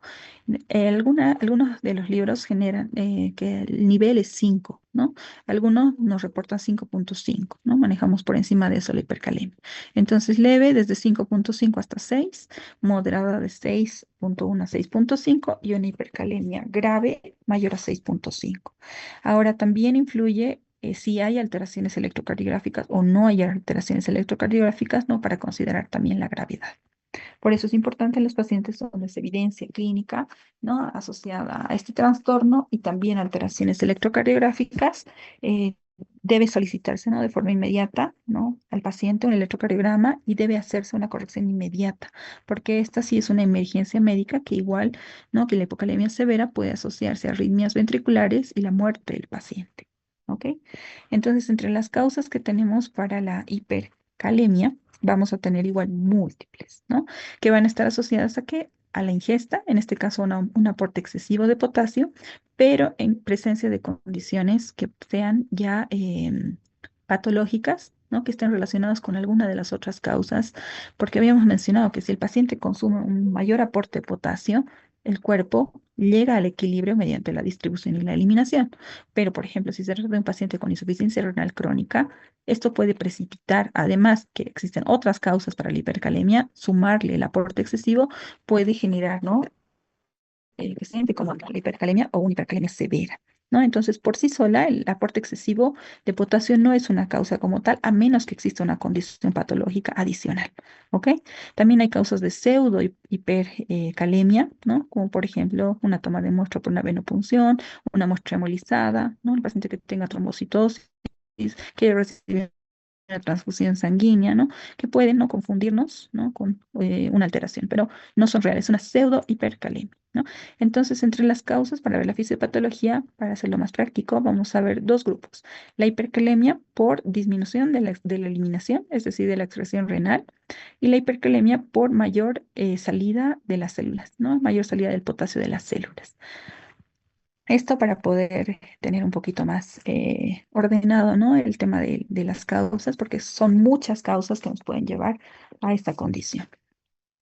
Speaker 1: Algunos de los libros generan que el nivel es 5, ¿no? Algunos nos reportan 5,5, ¿no? Manejamos por encima de eso la hipercalemia. Entonces, leve desde 5,5 hasta 6, moderada de 6,1 a 6,5 y una hipercalemia grave mayor a 6,5. Ahora, también influye si hay alteraciones electrocardiográficas o no hay alteraciones electrocardiográficas, ¿no?, para considerar también la gravedad. Por eso es importante en los pacientes donde se evidencia clínica, ¿no?, asociada a este trastorno y también alteraciones electrocardiográficas, debe solicitarse, ¿no?, de forma inmediata, ¿no?, al paciente un electrocardiograma y debe hacerse una corrección inmediata, porque esta sí es una emergencia médica que igual, ¿no?, que la hipocalemia severa puede asociarse a arritmias ventriculares y la muerte del paciente. ¿Ok? Entonces, entre las causas que tenemos para la hipercalemia, vamos a tener igual múltiples, ¿no?, que van a estar asociadas a qué? a la ingesta, en este caso un aporte excesivo de potasio, pero en presencia de condiciones que sean ya patológicas, ¿no? Que estén relacionadas con alguna de las otras causas, porque habíamos mencionado que si el paciente consume un mayor aporte de potasio, el cuerpo llega al equilibrio mediante la distribución y la eliminación. Pero, por ejemplo, si se trata de un paciente con insuficiencia renal crónica, esto puede precipitar, además que existen otras causas para la hipercalemia, sumarle el aporte excesivo puede generar, ¿no? El paciente como la hipercalemia o una hipercalemia severa, ¿no? Entonces, por sí sola, el aporte excesivo de potasio no es una causa como tal, a menos que exista una condición patológica adicional, ¿ok? También hay causas de pseudo hipercalemia, ¿no? Como por ejemplo una toma de muestra por una venopunción, una muestra hemolizada, ¿no? El paciente que tenga trombocitosis, que recibe una transfusión sanguínea, ¿no? Que pueden no confundirnos, ¿no? Con una alteración, pero no son reales, una pseudo hipercalemia, ¿no? Entonces, entre las causas para ver la fisiopatología, para hacerlo más práctico, vamos a ver dos grupos. La hipercalemia por disminución de la eliminación, es decir, de la excreción renal, y la hipercalemia por mayor salida de las células, ¿no? Mayor salida del potasio de las células. Esto para poder tener un poquito más ordenado, ¿no? El tema de las causas, porque son muchas causas que nos pueden llevar a esta condición.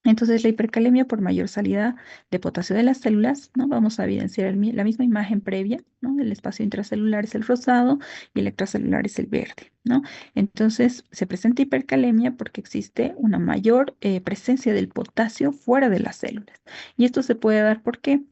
Speaker 1: Entonces, la hipercalemia por mayor salida de potasio de las células, ¿no? Vamos a evidenciar la misma imagen previa, ¿no? El espacio intracelular es el rosado y el extracelular es el verde, ¿no? Entonces, se presenta hipercalemia porque existe una mayor presencia del potasio fuera de las células. Y esto se puede dar porque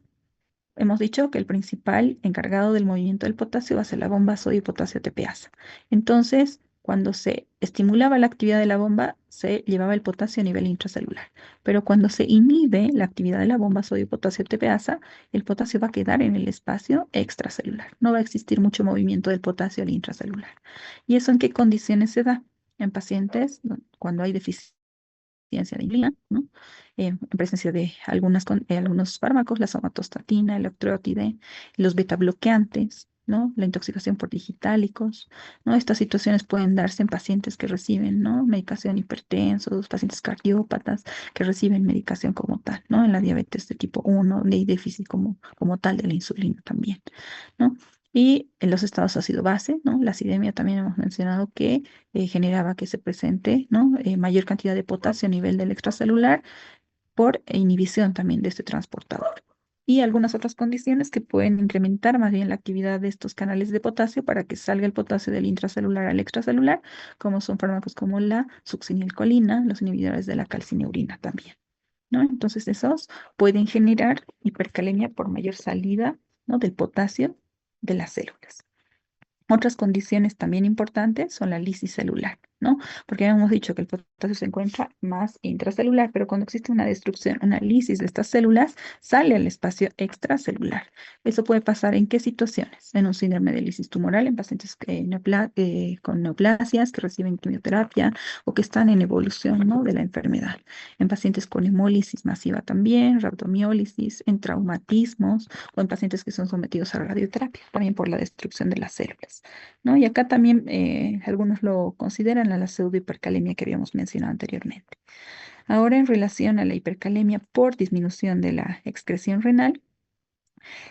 Speaker 1: hemos dicho que el principal encargado del movimiento del potasio va a ser la bomba sodio-potasio TPasa. Entonces, cuando se estimulaba la actividad de la bomba, se llevaba el potasio a nivel intracelular. Pero cuando se inhibe la actividad de la bomba sodio-potasio TPasa, el potasio va a quedar en el espacio extracelular. No va a existir mucho movimiento del potasio al intracelular. ¿Y eso en qué condiciones se da? En pacientes cuando hay deficiencia de insulina, ¿no? En presencia de algunos fármacos, la somatostatina, el octreotide, los beta bloqueantes, ¿no? La intoxicación por digitálicos, ¿no? Estas situaciones pueden darse en pacientes que reciben, ¿no? Medicación hipertensos, pacientes cardiópatas que reciben medicación como tal, ¿no? En la diabetes de tipo 1, de déficit como tal de la insulina también, ¿no? Y en los estados ácido-base, ¿no? La acidemia también hemos mencionado que generaba que se presente, ¿no? Mayor cantidad de potasio a nivel del extracelular por inhibición también de este transportador. Y algunas otras condiciones que pueden incrementar más bien la actividad de estos canales de potasio para que salga el potasio del intracelular al extracelular, como son fármacos como la succinilcolina, los inhibidores de la calcineurina también, ¿no? Entonces esos pueden generar hipercalemia por mayor salida, ¿no? Del potasio de las células. Otras condiciones también importantes son la lisis celular, ¿no? Porque hemos dicho que el potasio se encuentra más intracelular, pero cuando existe una destrucción, una lisis de estas células, sale al espacio extracelular. ¿Eso puede pasar en qué situaciones? En un síndrome de lisis tumoral, en pacientes con neoplasias que reciben quimioterapia o que están en evolución, ¿no? De la enfermedad. En pacientes con hemólisis masiva también, rhabdomiólisis, en traumatismos o en pacientes que son sometidos a radioterapia, también por la destrucción de las células, ¿no? Y acá también algunos lo consideran a la pseudohipercalemia que habíamos mencionado anteriormente. Ahora, en relación a la hipercalemia por disminución de la excreción renal,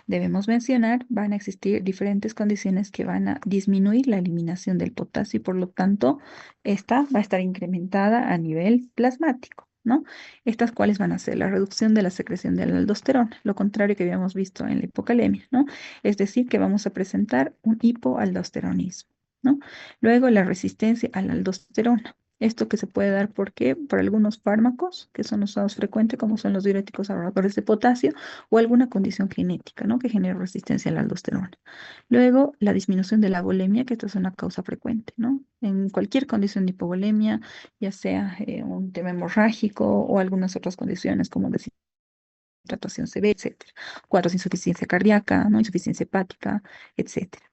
Speaker 1: debemos mencionar, van a existir diferentes condiciones que van a disminuir la eliminación del potasio y por lo tanto, esta va a estar incrementada a nivel plasmático, ¿no? Estas cuales van a ser la reducción de la secreción de la aldosterona, lo contrario que habíamos visto en la hipocalemia, ¿no? Es decir, que vamos a presentar un hipoaldosteronismo, ¿no? Luego, la resistencia a la aldosterona. Esto que se puede dar por algunos fármacos que son usados frecuentemente, como son los diuréticos ahorradores de potasio, o alguna condición genética, ¿no? Que genere resistencia a la aldosterona. Luego, la disminución de la volemia, que esta es una causa frecuente, ¿no? En cualquier condición de hipovolemia, ya sea un tema hemorrágico o algunas otras condiciones como deshidratación severa, etcétera. Cuadros de insuficiencia cardíaca, ¿no? Insuficiencia hepática, etcétera.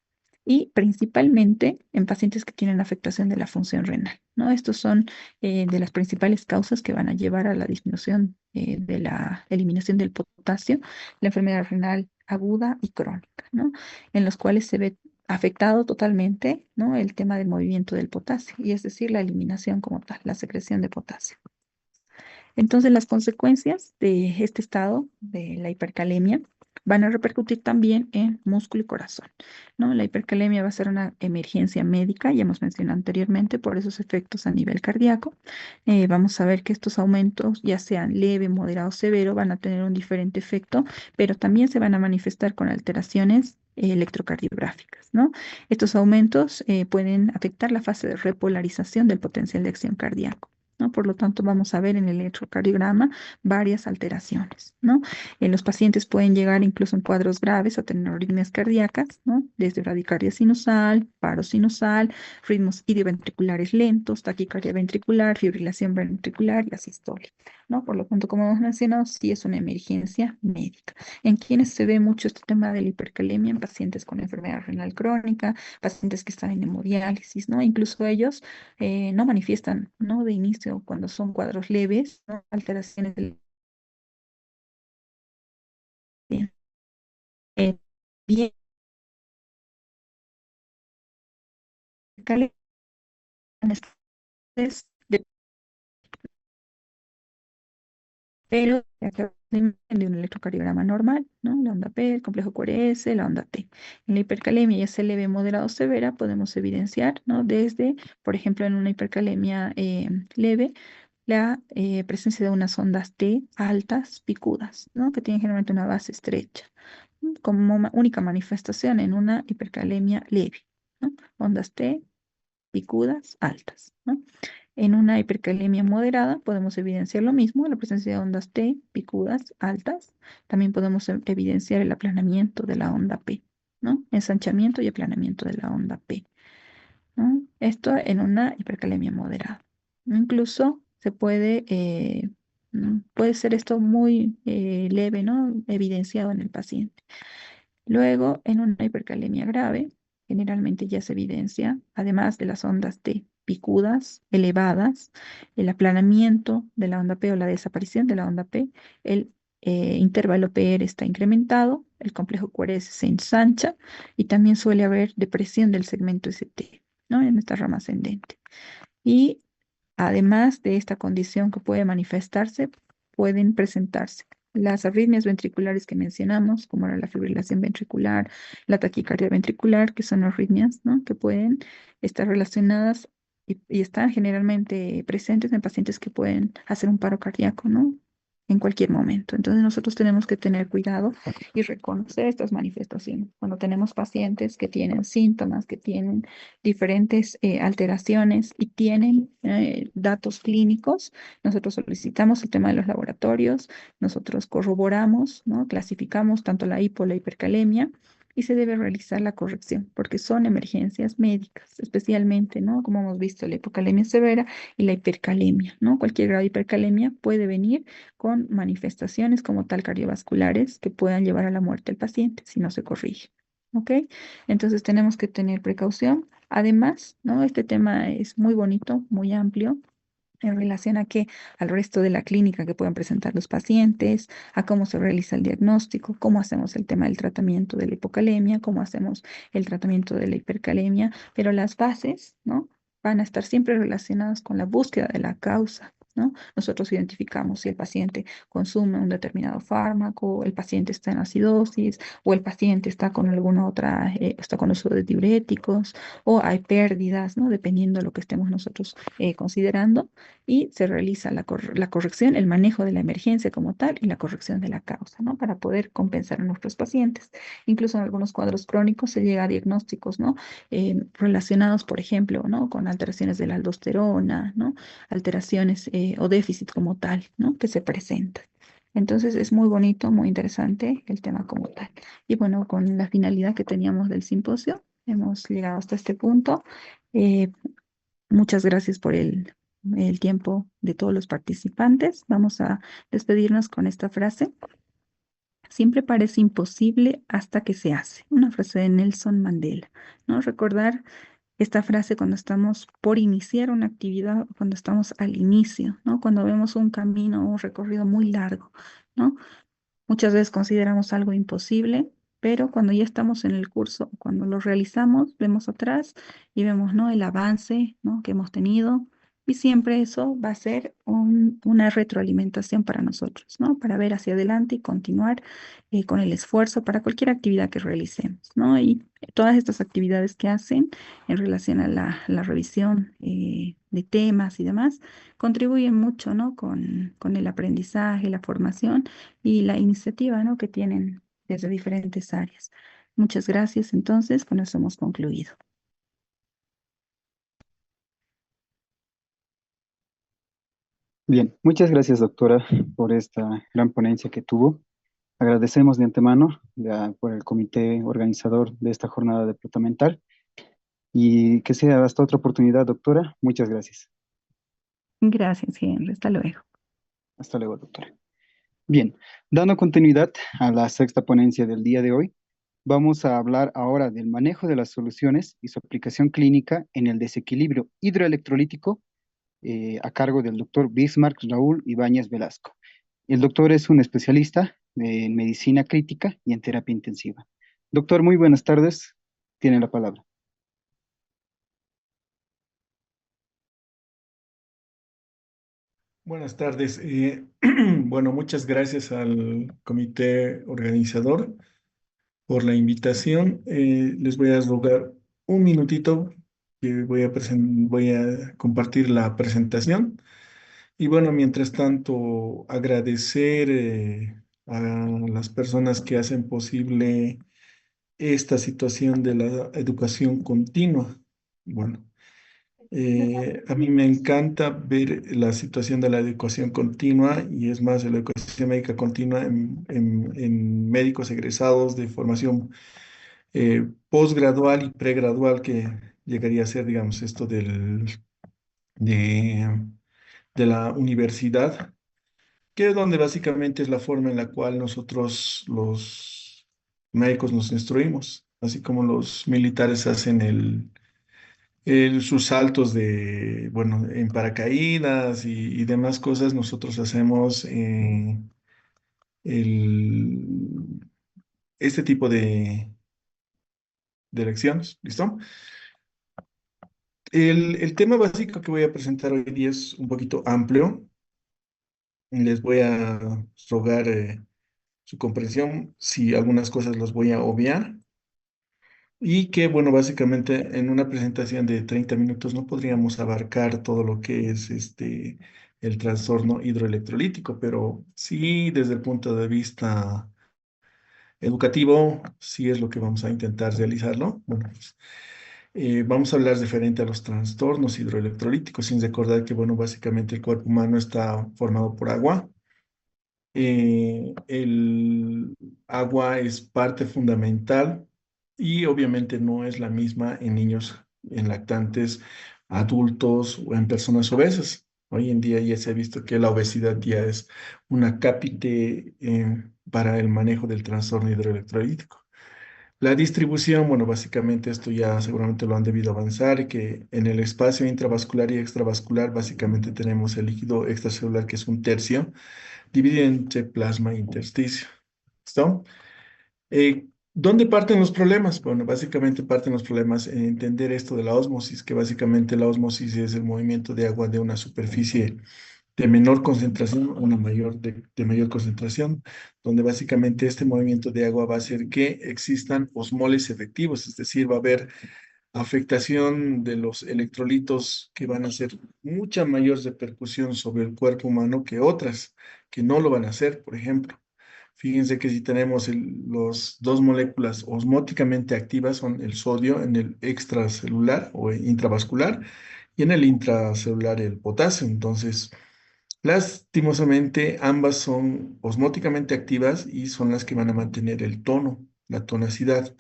Speaker 1: Y principalmente en pacientes que tienen afectación de la función renal, ¿no? Estos son de las principales causas que van a llevar a la disminución de la eliminación del potasio, la enfermedad renal aguda y crónica, ¿no? En los cuales se ve afectado totalmente, ¿no? El tema del movimiento del potasio, y es decir, la eliminación como tal, la secreción de potasio. Entonces, las consecuencias de este estado de la hipercalemia van a repercutir también en músculo y corazón, ¿no? La hipercalemia va a ser una emergencia médica, ya hemos mencionado anteriormente, por esos efectos a nivel cardíaco. Vamos a ver que estos aumentos, ya sean leve, moderado o severo, van a tener un diferente efecto, pero también se van a manifestar con alteraciones electrocardiográficas, ¿no? Estos aumentos pueden afectar la fase de repolarización del potencial de acción cardíaco, ¿no? Por lo tanto, vamos a ver en el electrocardiograma varias alteraciones, ¿no? Los pacientes pueden llegar incluso en cuadros graves a tener arritmias cardíacas, ¿no? Desde bradicardia sinusal, paro sinusal, ritmos idioventriculares lentos, taquicardia ventricular, fibrilación ventricular y asistolia, ¿no? Por lo tanto, como hemos mencionado, sí es una emergencia médica. ¿En quienes se ve mucho este tema de la hipercalemia? En pacientes con enfermedad renal crónica, pacientes que están en hemodiálisis, ¿no? Incluso ellos no manifiestan, ¿no? De inicio, cuando son cuadros leves, ¿no? Alteraciones del eh, bien, de pelo, de un electrocardiograma normal, ¿no? La onda P, el complejo QRS, la onda T. En la hipercalemia, ya sea leve, moderada o severa, podemos evidenciar, ¿no? Desde, por ejemplo, en una hipercalemia leve, la presencia de unas ondas T altas, picudas, ¿no? Que tienen generalmente una base estrecha, ¿no? Como única manifestación en una hipercalemia leve, ¿no? Ondas T picudas altas, ¿no? En una hipercalemia moderada podemos evidenciar lo mismo, la presencia de ondas T picudas altas. También podemos evidenciar el aplanamiento de la onda P, ¿no? Ensanchamiento y aplanamiento de la onda P, ¿no? Esto en una hipercalemia moderada. Incluso se puede, puede ser esto muy leve, ¿no? Evidenciado en el paciente. Luego, en una hipercalemia grave, generalmente ya se evidencia, además de las ondas T picudas, elevadas, el aplanamiento de la onda P o la desaparición de la onda P, el intervalo PR está incrementado, el complejo QRS se ensancha y también suele haber depresión del segmento ST, ¿no? En esta rama ascendente. Y además de esta condición que puede manifestarse, pueden presentarse las arritmias ventriculares que mencionamos, como era la fibrilación ventricular, la taquicardia ventricular, que son arritmias, ¿no? Que pueden estar relacionadas y están generalmente presentes en pacientes que pueden hacer un paro cardíaco, ¿no? En cualquier momento. Entonces nosotros tenemos que tener cuidado y reconocer estas manifestaciones. Cuando tenemos pacientes que tienen síntomas, que tienen diferentes alteraciones y tienen datos clínicos, nosotros solicitamos el tema de los laboratorios, nosotros corroboramos, ¿no? Clasificamos tanto la hipo, la hipercalemia y se debe realizar la corrección porque son emergencias médicas, especialmente, ¿no? Como hemos visto, la hipocalemia severa y la hipercalemia, ¿no? Cualquier grado de hipercalemia puede venir con manifestaciones como tal cardiovasculares que puedan llevar a la muerte del paciente si no se corrige. ¿Ok? Entonces tenemos que tener precaución. Además, ¿no? Este tema es muy bonito, muy amplio en relación a que al resto de la clínica que puedan presentar los pacientes, a cómo se realiza el diagnóstico, cómo hacemos el tema del tratamiento de la hipocalemia, cómo hacemos el tratamiento de la hipercalemia, pero las bases, ¿no? Van a estar siempre relacionadas con la búsqueda de la causa, ¿no? Nosotros identificamos si el paciente consume un determinado fármaco, el paciente está en acidosis o el paciente está con alguna otra, está con uso de diuréticos o hay pérdidas, ¿no? Dependiendo de lo que estemos nosotros considerando y se realiza la corrección, el manejo de la emergencia como tal y la corrección de la causa, ¿no? Para poder compensar a nuestros pacientes. Incluso en algunos cuadros crónicos se llega a diagnósticos, ¿no? Relacionados, por ejemplo, ¿no? Con alteraciones de la aldosterona, ¿no? Alteraciones o déficit como tal, ¿no? Que se presentan. Entonces es muy bonito, muy interesante el tema como tal. Y bueno, con la finalidad que teníamos del simposio, hemos llegado hasta este punto. Eh, Muchas gracias por el tiempo de todos los participantes. Vamos a despedirnos con esta frase. Siempre parece imposible hasta que se hace. Una frase de Nelson Mandela, ¿no? Recordar esta frase cuando estamos por iniciar una actividad, cuando estamos al inicio, ¿no? Cuando vemos un camino o un recorrido muy largo, ¿no? Muchas veces consideramos algo imposible, pero cuando ya estamos en el curso, cuando lo realizamos, vemos atrás y vemos, ¿no? El avance, ¿no? Que hemos tenido y siempre eso va a ser una retroalimentación para nosotros, ¿no? Para ver hacia adelante y continuar con el esfuerzo para cualquier actividad que realicemos, ¿no? Y todas estas actividades que hacen en relación a la revisión de temas y demás, contribuyen mucho, ¿no? Con el aprendizaje, la formación y la iniciativa, ¿no? Que tienen desde diferentes áreas. Muchas gracias. Entonces, con eso hemos concluido.
Speaker 2: Bien, muchas gracias, doctora, por esta gran ponencia que tuvo. Agradecemos de antemano por el comité organizador de esta jornada departamental y que sea hasta otra oportunidad, doctora. Muchas gracias.
Speaker 1: Gracias, Henry. Hasta luego.
Speaker 2: Hasta luego, doctora. Bien, dando continuidad a la sexta ponencia del día de hoy, vamos a hablar ahora del manejo de las soluciones y su aplicación clínica en el desequilibrio hidroelectrolítico a cargo del doctor Bismarck Raúl Ibáñez Velasco. El doctor es un especialista en medicina crítica y en terapia intensiva. Doctor, muy buenas tardes. Tiene la palabra.
Speaker 3: Buenas tardes. Bueno, muchas gracias al comité organizador por la invitación. Les voy a rogar un minutito que voy a compartir la presentación. Y bueno, mientras tanto, agradecer a las personas que hacen posible esta situación de la educación continua. Bueno. A mí me encanta ver la situación de la educación continua y es más, la educación médica continua en médicos egresados de formación posgradual y pregradual que llegaría a ser, digamos, esto de, de la universidad, que es donde básicamente es la forma en la cual nosotros los médicos nos instruimos, así como los militares hacen sus saltos de, bueno, en paracaídas y demás cosas, nosotros hacemos el, este tipo de lecciones, ¿listo? El tema básico que voy a presentar hoy día es un poquito amplio. Les voy a rogar su comprensión si algunas cosas las voy a obviar. Y que, bueno, básicamente en una presentación de 30 minutos no podríamos abarcar todo lo que es el trastorno hidroelectrolítico, pero sí desde el punto de vista educativo, sí es lo que vamos a intentar realizarlo. Bueno, pues, vamos a hablar referente a los trastornos hidroelectrolíticos, sin recordar que, bueno, básicamente el cuerpo humano está formado por agua. El agua es parte fundamental y obviamente no es la misma en niños, en lactantes, adultos o en personas obesas. Hoy en día ya se ha visto que la obesidad ya es una cápite para el manejo del trastorno hidroelectrolítico. La distribución, bueno, básicamente esto ya seguramente lo han debido avanzar, que en el espacio intravascular y extravascular básicamente tenemos el líquido extracelular que es un tercio dividido entre plasma e intersticio. ¿Listo? ¿Dónde parten los problemas? Bueno, básicamente parten los problemas en entender esto de la ósmosis, que básicamente la ósmosis es el movimiento de agua de una superficie de menor concentración a una de mayor concentración, donde básicamente este movimiento de agua va a hacer que existan osmoles efectivos, es decir, va a haber afectación de los electrolitos que van a hacer mucha mayor repercusión sobre el cuerpo humano que otras que no lo van a hacer, por ejemplo. Fíjense que si tenemos los dos moléculas osmóticamente activas son el sodio en el extracelular o intravascular y en el intracelular el potasio. Entonces, lastimosamente ambas son osmóticamente activas y son las que van a mantener el tono, la tonacidad.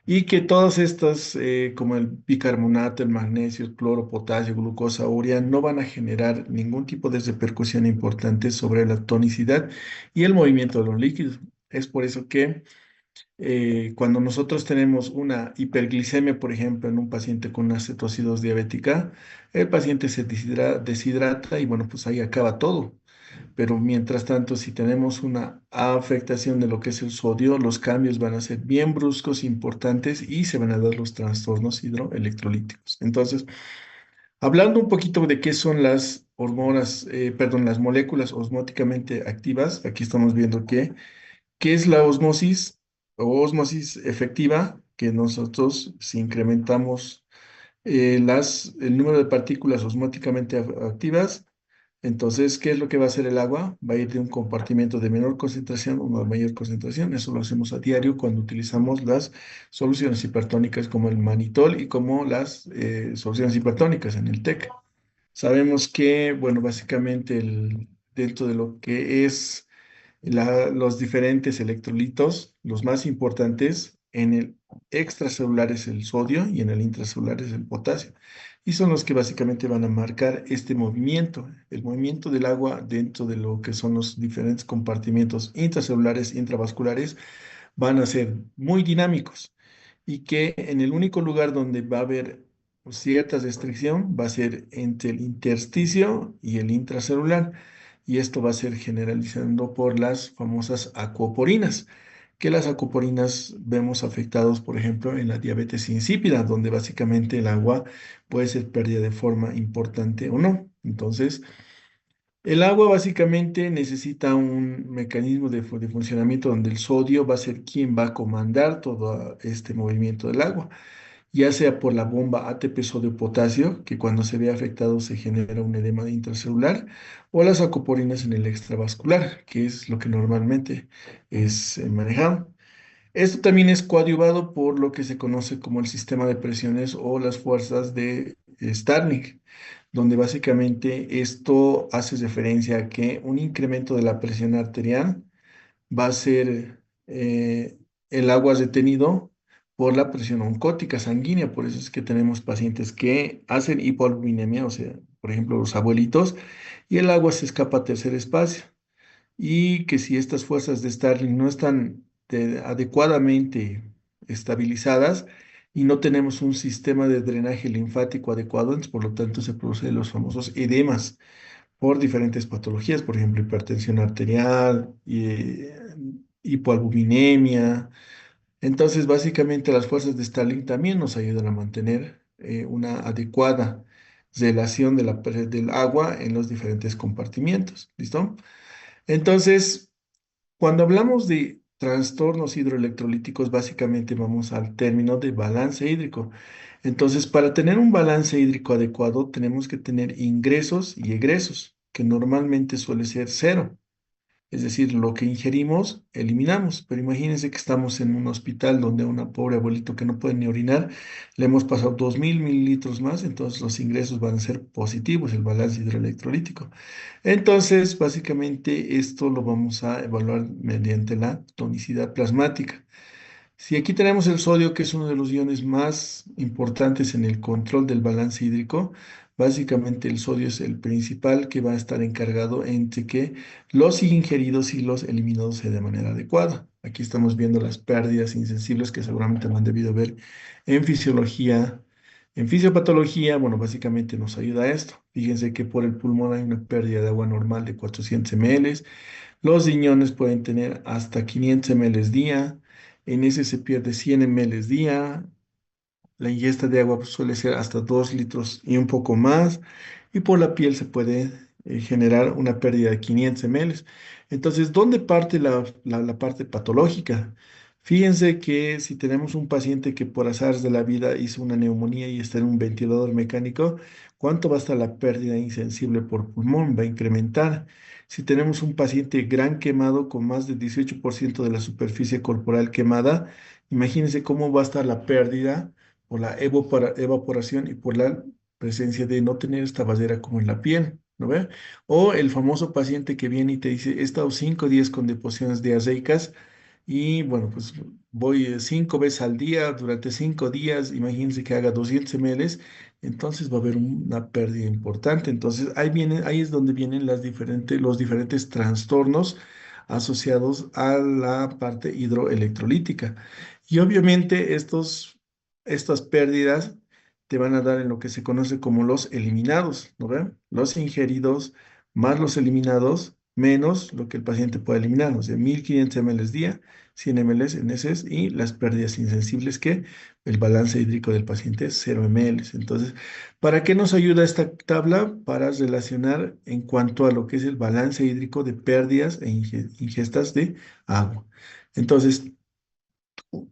Speaker 3: Y que todas estas, como el bicarbonato, el magnesio, el cloro, potasio, glucosa, urea, no van a generar ningún tipo de repercusión importante sobre la tonicidad y el movimiento de los líquidos. Es por eso que cuando nosotros tenemos una hiperglicemia, por ejemplo, en un paciente con una cetoacidosis diabética, el paciente se deshidrata y bueno, pues ahí acaba todo. Pero mientras tanto, si tenemos una afectación de lo que es el sodio, los cambios van a ser bien bruscos, importantes y se van a dar los trastornos hidroelectrolíticos. Entonces, Hablando un poquito de qué son las hormonas, perdón, las moléculas osmóticamente activas, aquí estamos viendo qué es la osmosis o osmosis efectiva, que nosotros si incrementamos el número de partículas osmóticamente activas. Entonces, ¿qué es lo que va a hacer el agua? Va a ir de un compartimiento de menor concentración a una mayor concentración. Eso lo hacemos a diario cuando utilizamos las soluciones hipertónicas como el manitol y como las soluciones hipertónicas en el TEC. Sabemos que, bueno, básicamente dentro de lo que es los diferentes electrolitos, los más importantes, en el extracelular es el sodio y en el intracelular es el potasio. Y son los que básicamente van a marcar este movimiento, el movimiento del agua dentro de lo que son los diferentes compartimentos intracelulares e intravasculares van a ser muy dinámicos y que en el único lugar donde va a haber cierta restricción va a ser entre el intersticio y el intracelular. Y esto va a ser generalizando por las famosas acuoporinas, que las acuoporinas vemos afectados, por ejemplo, en la diabetes insípida, donde básicamente el agua puede ser perdida de forma importante o no. Entonces, el agua básicamente necesita un mecanismo de funcionamiento donde el sodio va a ser quien va a comandar todo este movimiento del agua, ya sea por la bomba ATP sodio-potasio, que cuando se ve afectado se genera un edema intracelular, o las acoporinas en el extravascular, que es lo que normalmente es manejado. Esto también es coadyuvado por lo que se conoce como el sistema de presiones o las fuerzas de Starling, donde básicamente esto hace referencia a que un incremento de la presión arterial va a ser el agua retenido por la presión oncótica sanguínea. Por eso es que tenemos pacientes que hacen hipoalbuminemia, o sea, por ejemplo, los abuelitos, y el agua se escapa a tercer espacio y que si estas fuerzas de Starling no están adecuadamente estabilizadas y no tenemos un sistema de drenaje linfático adecuado, entonces, por lo tanto se producen los famosos edemas por diferentes patologías, por ejemplo, hipertensión arterial, hipoalbuminemia. Entonces, básicamente las fuerzas de Starling también nos ayudan a mantener una adecuada relación del agua en los diferentes compartimientos. ¿Listo? Entonces, cuando hablamos de trastornos hidroelectrolíticos, básicamente vamos al término de balance hídrico. Entonces, para tener un balance hídrico adecuado, tenemos que tener ingresos y egresos, que normalmente suele ser cero. Es decir, lo que ingerimos, eliminamos. Pero imagínense que estamos en un hospital donde a una pobre abuelito que no puede ni orinar, le hemos pasado 2000 mililitros más, entonces los ingresos van a ser positivos, el balance hidroelectrolítico. Entonces, básicamente esto lo vamos a evaluar mediante la tonicidad plasmática. Si aquí tenemos el sodio, que es uno de los iones más importantes en el control del balance hídrico, básicamente el sodio es el principal que va a estar encargado entre que los ingeridos y los eliminados sea de manera adecuada. Aquí estamos viendo las pérdidas insensibles que seguramente no han debido ver en fisiología. En fisiopatología, bueno, básicamente nos ayuda a esto. Fíjense que por el pulmón hay una pérdida de agua normal de 400 ml. Los riñones pueden tener hasta 500 ml día. En ese se pierde 100 ml día. La ingesta de agua pues, suele ser hasta 2 litros y un poco más. Y por la piel se puede generar una pérdida de 500 ml. Entonces, ¿dónde parte la parte patológica? Fíjense que si tenemos un paciente que por azares de la vida hizo una neumonía y está en un ventilador mecánico, ¿cuánto va a estar la pérdida insensible por pulmón? Va a incrementar. Si tenemos un paciente gran quemado con más del 18% de la superficie corporal quemada, imagínense cómo va a estar la pérdida por la evaporación y por la presencia de no tener esta barrera como en la piel, ¿no ve? O el famoso paciente que viene y te dice, he estado 5 días con deposiciones diarreicas y bueno, pues voy 5 veces al día durante 5 días, imagínense que haga 200 ml, entonces va a haber una pérdida importante. Entonces ahí es donde vienen los diferentes trastornos asociados a la parte hidroelectrolítica. Y obviamente estas pérdidas te van a dar en lo que se conoce como los eliminados, ¿no ven? Los ingeridos más los eliminados menos lo que el paciente puede eliminar, o sea, 1500 ml día, 100 ml en heces y las pérdidas insensibles que el balance hídrico del paciente es 0 ml. Entonces, ¿para qué nos ayuda esta tabla? Para relacionar en cuanto a lo que es el balance hídrico de pérdidas e ingestas de agua. Entonces,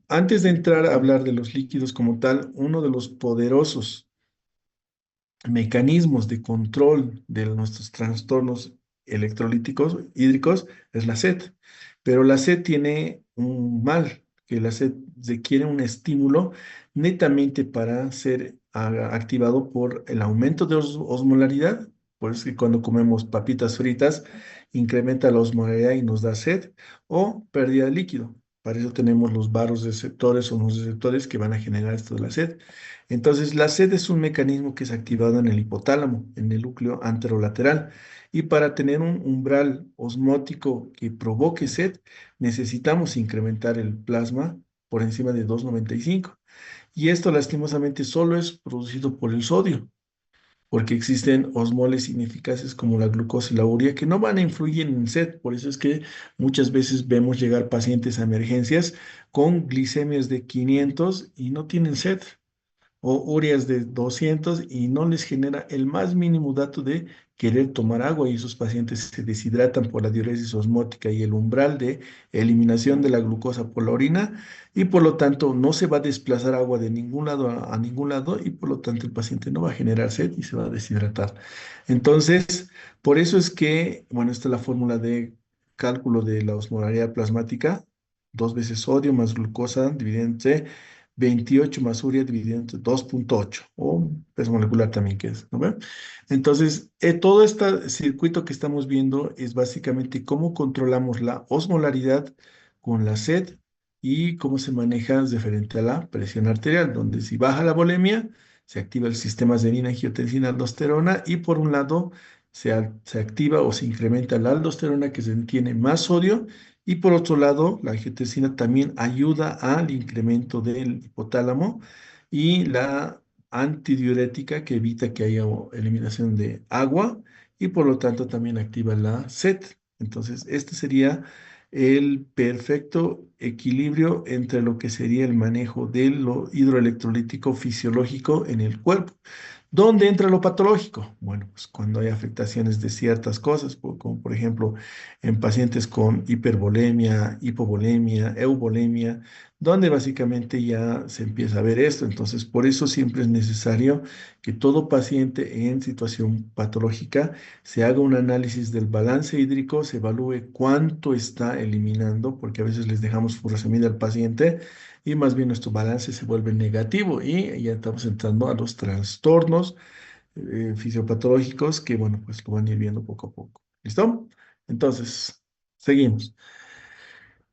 Speaker 3: antes de entrar a hablar de los líquidos como tal, uno de los poderosos mecanismos de control de nuestros trastornos electrolíticos hídricos es la sed. Pero la sed tiene un mal, que la sed requiere un estímulo netamente para ser activado por el aumento de osmolaridad. Por eso es que cuando comemos papitas fritas, incrementa la osmolaridad y nos da sed, o pérdida de líquido. Para eso tenemos los vasoreceptores o los receptores que van a generar esto de la sed. Entonces, la sed es un mecanismo que es activado en el hipotálamo, en el núcleo anterolateral. Y para tener un umbral osmótico que provoque sed, necesitamos incrementar el plasma por encima de 2,95. Y esto lastimosamente solo es producido por el sodio, porque existen osmoles ineficaces como la glucosa y la urea que no van a influir en sed. Por eso es que muchas veces vemos llegar pacientes a emergencias con glicemias de 500 y no tienen sed, o ureas de 200 y no les genera el más mínimo dato de querer tomar agua y esos pacientes se deshidratan por la diuresis osmótica y el umbral de eliminación de la glucosa por la orina y por lo tanto no se va a desplazar agua de ningún lado a ningún lado y por lo tanto el paciente no va a generar sed y se va a deshidratar. Entonces, por eso es que, bueno, esta es la fórmula de cálculo de la osmolaridad plasmática, 2 veces sodio más glucosa dividido entre 28 más urea dividido entre 2,8 o peso molecular también que es, ¿no ve? Entonces, todo este circuito que estamos viendo es básicamente cómo controlamos la osmolaridad con la sed y cómo se maneja referente a la presión arterial, donde si baja la volemia, se activa el sistema adenina, angiotensina, aldosterona y por un lado se activa o se incrementa la aldosterona que tiene más sodio y por otro lado, la angiotensina también ayuda al incremento del hipotálamo y la antidiurética que evita que haya eliminación de agua y por lo tanto también activa la sed. Entonces, este sería el perfecto equilibrio entre lo que sería el manejo de lo hidroelectrolítico fisiológico en el cuerpo. ¿Dónde entra lo patológico? Bueno, pues cuando hay afectaciones de ciertas cosas, como por ejemplo en pacientes con hipervolemia, hipovolemia, euvolemia, donde básicamente ya se empieza a ver esto. Entonces, por eso siempre es necesario que todo paciente en situación patológica se haga un análisis del balance hídrico, se evalúe cuánto está eliminando, porque a veces les dejamos furosemida al paciente y más bien nuestro balance se vuelve negativo y ya estamos entrando a los trastornos fisiopatológicos que, bueno, pues lo van a ir viendo poco a poco. ¿Listo? Entonces, seguimos.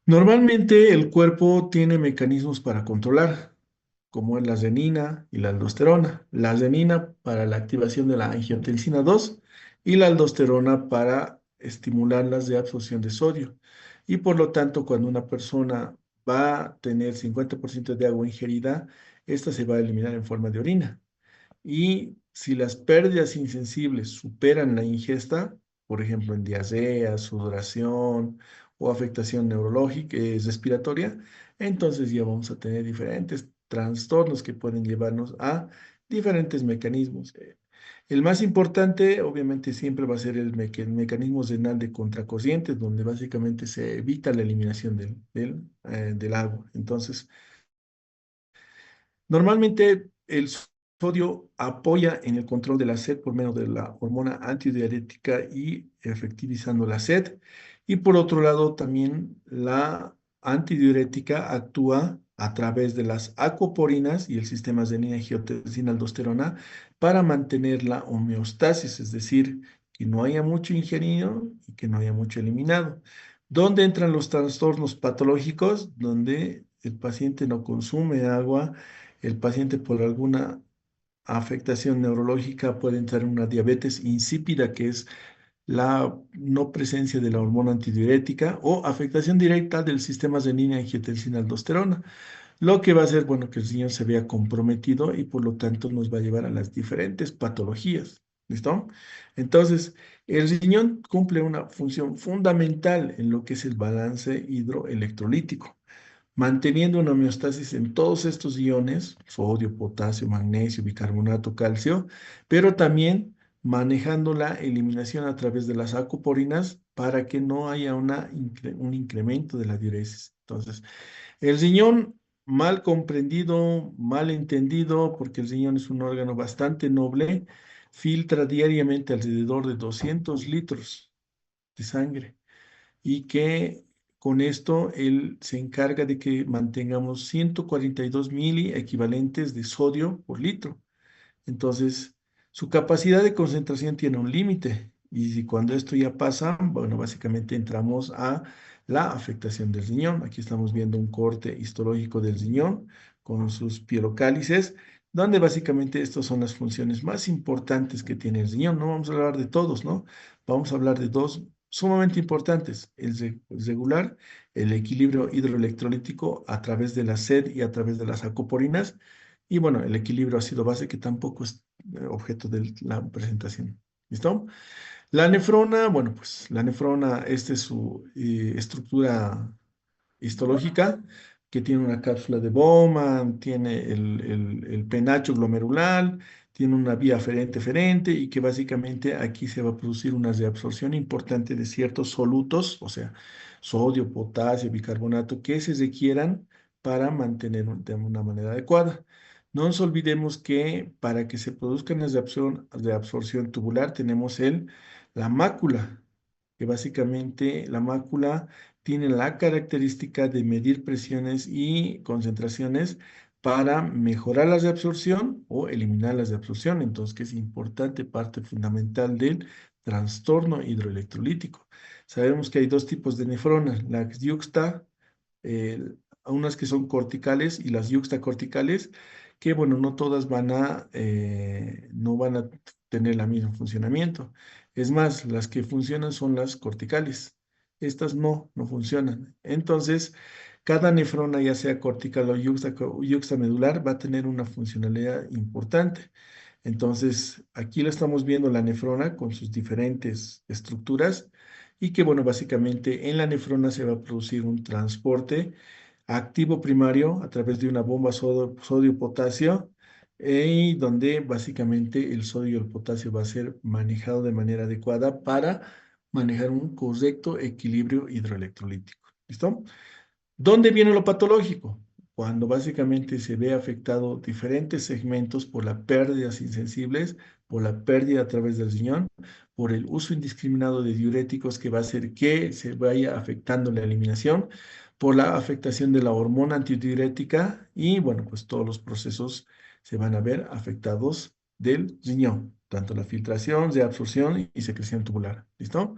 Speaker 3: Normalmente el cuerpo tiene mecanismos para controlar, como es la adenina y la aldosterona. La adenina para la activación de la angiotensina 2 y la aldosterona para estimular las de absorción de sodio. Y por lo tanto, cuando una persona va a tener 50% de agua ingerida, esta se va a eliminar en forma de orina. Y si las pérdidas insensibles superan la ingesta, por ejemplo, en diarrea, sudoración o afectación neurológica, respiratoria, entonces ya vamos a tener diferentes trastornos que pueden llevarnos a diferentes mecanismos. El más importante, obviamente, siempre va a ser el mecanismo renal de contracorriente, donde básicamente se evita la eliminación del agua. Entonces, normalmente el sodio apoya en el control de la sed por medio de la hormona antidiurética y efectivizando la sed. Y por otro lado, también la antidiurética actúa a través de las acuoporinas y el sistema adenina, angiotensina, aldosterona para mantener la homeostasis, es decir, que no haya mucho ingerido y que no haya mucho eliminado. ¿Dónde entran los trastornos patológicos? Donde el paciente no consume agua, el paciente por alguna afectación neurológica puede entrar en una diabetes insípida, que es la no presencia de la hormona antidiurética o afectación directa del sistema adenina, angiotensina, aldosterona, lo que va a hacer, bueno, que el riñón se vea comprometido y por lo tanto nos va a llevar a las diferentes patologías. ¿Listo? Entonces, el riñón cumple una función fundamental en lo que es el balance hidroelectrolítico, manteniendo una homeostasis en todos estos iones, sodio, potasio, magnesio, bicarbonato, calcio, pero también manejando la eliminación a través de las acoporinas para que no haya un incremento de la diuresis. Entonces, el riñón mal comprendido, mal entendido, porque el riñón es un órgano bastante noble, filtra diariamente alrededor de 200 litros de sangre y que con esto él se encarga de que mantengamos 142 mili equivalentes de sodio por litro. Entonces, su capacidad de concentración tiene un límite y si cuando esto ya pasa, bueno, básicamente entramos a la afectación del riñón. Aquí estamos viendo un corte histológico del riñón con sus pielocálices, donde básicamente estas son las funciones más importantes que tiene el riñón. No vamos a hablar de todos, ¿no? Vamos a hablar de dos sumamente importantes, el regular, el equilibrio hidroelectrolítico a través de la sed y a través de las acoporinas, y bueno, el equilibrio ácido base que tampoco es objeto de la presentación. ¿Listo? La nefrona, bueno, pues la nefrona, esta es su estructura histológica, que tiene una cápsula de Bowman, tiene el penacho glomerular, tiene una vía aferente-ferente y que básicamente aquí se va a producir una reabsorción importante de ciertos solutos, o sea, sodio, potasio, bicarbonato, que se requieran para mantener de una manera adecuada. No nos olvidemos que para que se produzca una reabsorción tubular tenemos la mácula, que básicamente la mácula tiene la característica de medir presiones y concentraciones para mejorar la reabsorción o eliminar la reabsorción. Entonces, que es importante, parte fundamental del trastorno hidroelectrolítico. Sabemos que hay dos tipos de nefronas, las yuxta, eh, unas que son corticales y las yuxtacorticales, que bueno, no todas no van a tener el mismo funcionamiento. Es más, las que funcionan son las corticales. Estas no funcionan. Entonces, cada nefrona, ya sea cortical o yuxtamedular, va a tener una funcionalidad importante. Entonces, aquí lo estamos viendo la nefrona con sus diferentes estructuras y que, bueno, básicamente en la nefrona se va a producir un transporte activo primario a través de una bomba sodio-potasio, y donde básicamente el sodio y el potasio va a ser manejado de manera adecuada para manejar un correcto equilibrio hidroelectrolítico. ¿Listo? ¿Dónde viene lo patológico? Cuando básicamente se ve afectado diferentes segmentos por las pérdidas insensibles, por la pérdida a través del riñón, por el uso indiscriminado de diuréticos que va a hacer que se vaya afectando la eliminación, por la afectación de la hormona antidiurética y bueno, pues todos los procesos se van a ver afectados del riñón, tanto la filtración, reabsorción y secreción tubular. ¿Listo?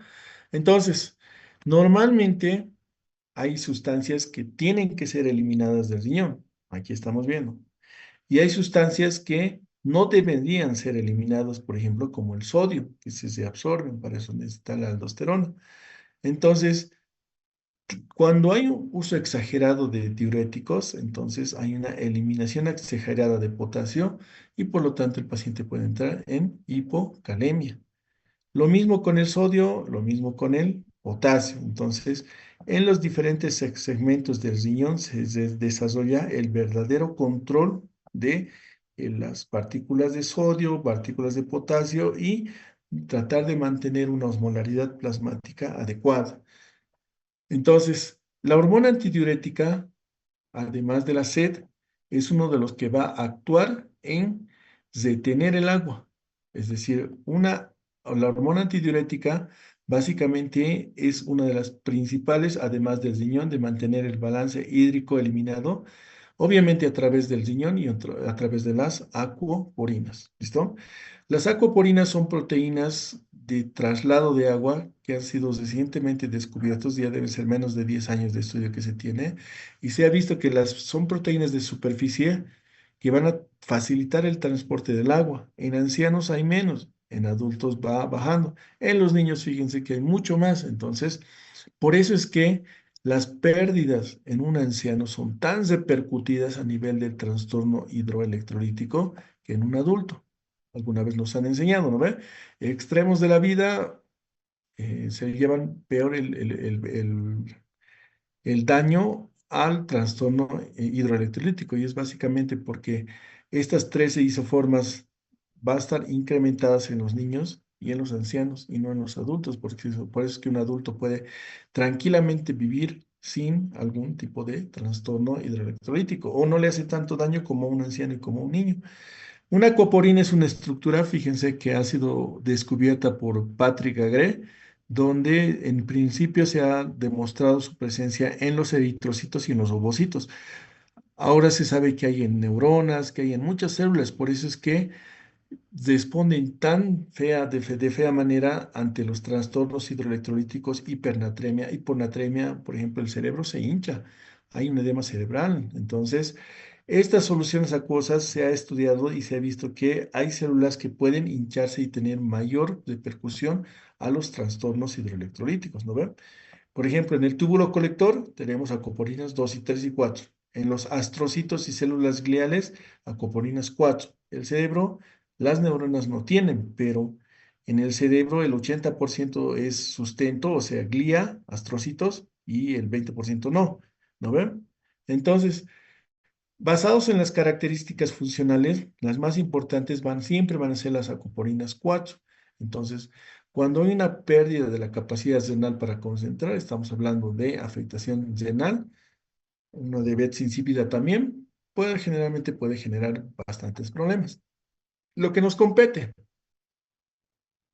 Speaker 3: Entonces, normalmente hay sustancias que tienen que ser eliminadas del riñón. Aquí estamos viendo. Y hay sustancias que no deberían ser eliminadas, por ejemplo, como el sodio, que se absorben, para eso necesita la aldosterona. Entonces, cuando hay un uso exagerado de diuréticos, entonces hay una eliminación exagerada de potasio y por lo tanto el paciente puede entrar en hipocalemia. Lo mismo con el sodio, lo mismo con el potasio. Entonces, en los diferentes segmentos del riñón se desarrolla el verdadero control de las partículas de sodio, partículas de potasio y tratar de mantener una osmolaridad plasmática adecuada. Entonces, la hormona antidiurética, además de la sed, es uno de los que va a actuar en retener el agua. Es decir, la hormona antidiurética básicamente es una de las principales, además del riñón, de mantener el balance hídrico eliminado, obviamente a través del riñón y a través de las acuoporinas. ¿Listo? Las acuoporinas son proteínas de traslado de agua que han sido recientemente descubiertos, ya deben ser menos de 10 años de estudio que se tiene, y se ha visto que son proteínas de superficie que van a facilitar el transporte del agua. En ancianos hay menos, en adultos va bajando. En los niños, fíjense que hay mucho más. Entonces, por eso es que las pérdidas en un anciano son tan repercutidas a nivel del trastorno hidroelectrolítico que en un adulto. alguna vez nos han enseñado, ¿no ve? Extremos de la vida se llevan peor el daño al trastorno hidroelectrolítico y es básicamente porque estas 13 isoformas van a estar incrementadas en los niños y en los ancianos y no en los adultos, porque por eso es que un adulto puede tranquilamente vivir sin algún tipo de trastorno hidroelectrolítico o no le hace tanto daño como a un anciano y como a un niño. Una acuaporina es una estructura, fíjense, que ha sido descubierta por Patrick Agré, donde en principio se ha demostrado su presencia en los eritrocitos y en los ovocitos. Ahora se sabe que hay en neuronas, que hay en muchas células, por eso es que responden tan fea, de fea manera ante los trastornos hidroelectrolíticos, hipernatremia, hiponatremia, por ejemplo, el cerebro se hincha, hay un edema cerebral. Entonces, estas soluciones acuosas se ha estudiado y se ha visto que hay células que pueden hincharse y tener mayor repercusión a los trastornos hidroelectrolíticos, ¿no ven? Por ejemplo, en el túbulo colector tenemos acoporinas 2 y 3 y 4. En los astrocitos y células gliales, acoporinas 4. El cerebro, las neuronas no tienen, pero en el cerebro el 80% es sustento, o sea, glía, astrocitos, y el 20% no. ¿No ven? Entonces, basados en las características funcionales, las más importantes siempre van a ser las acoporinas 4. Entonces, cuando hay una pérdida de la capacidad renal para concentrar, estamos hablando de afectación renal, una diabetes insípida también, generalmente puede generar bastantes problemas. Lo que nos compete,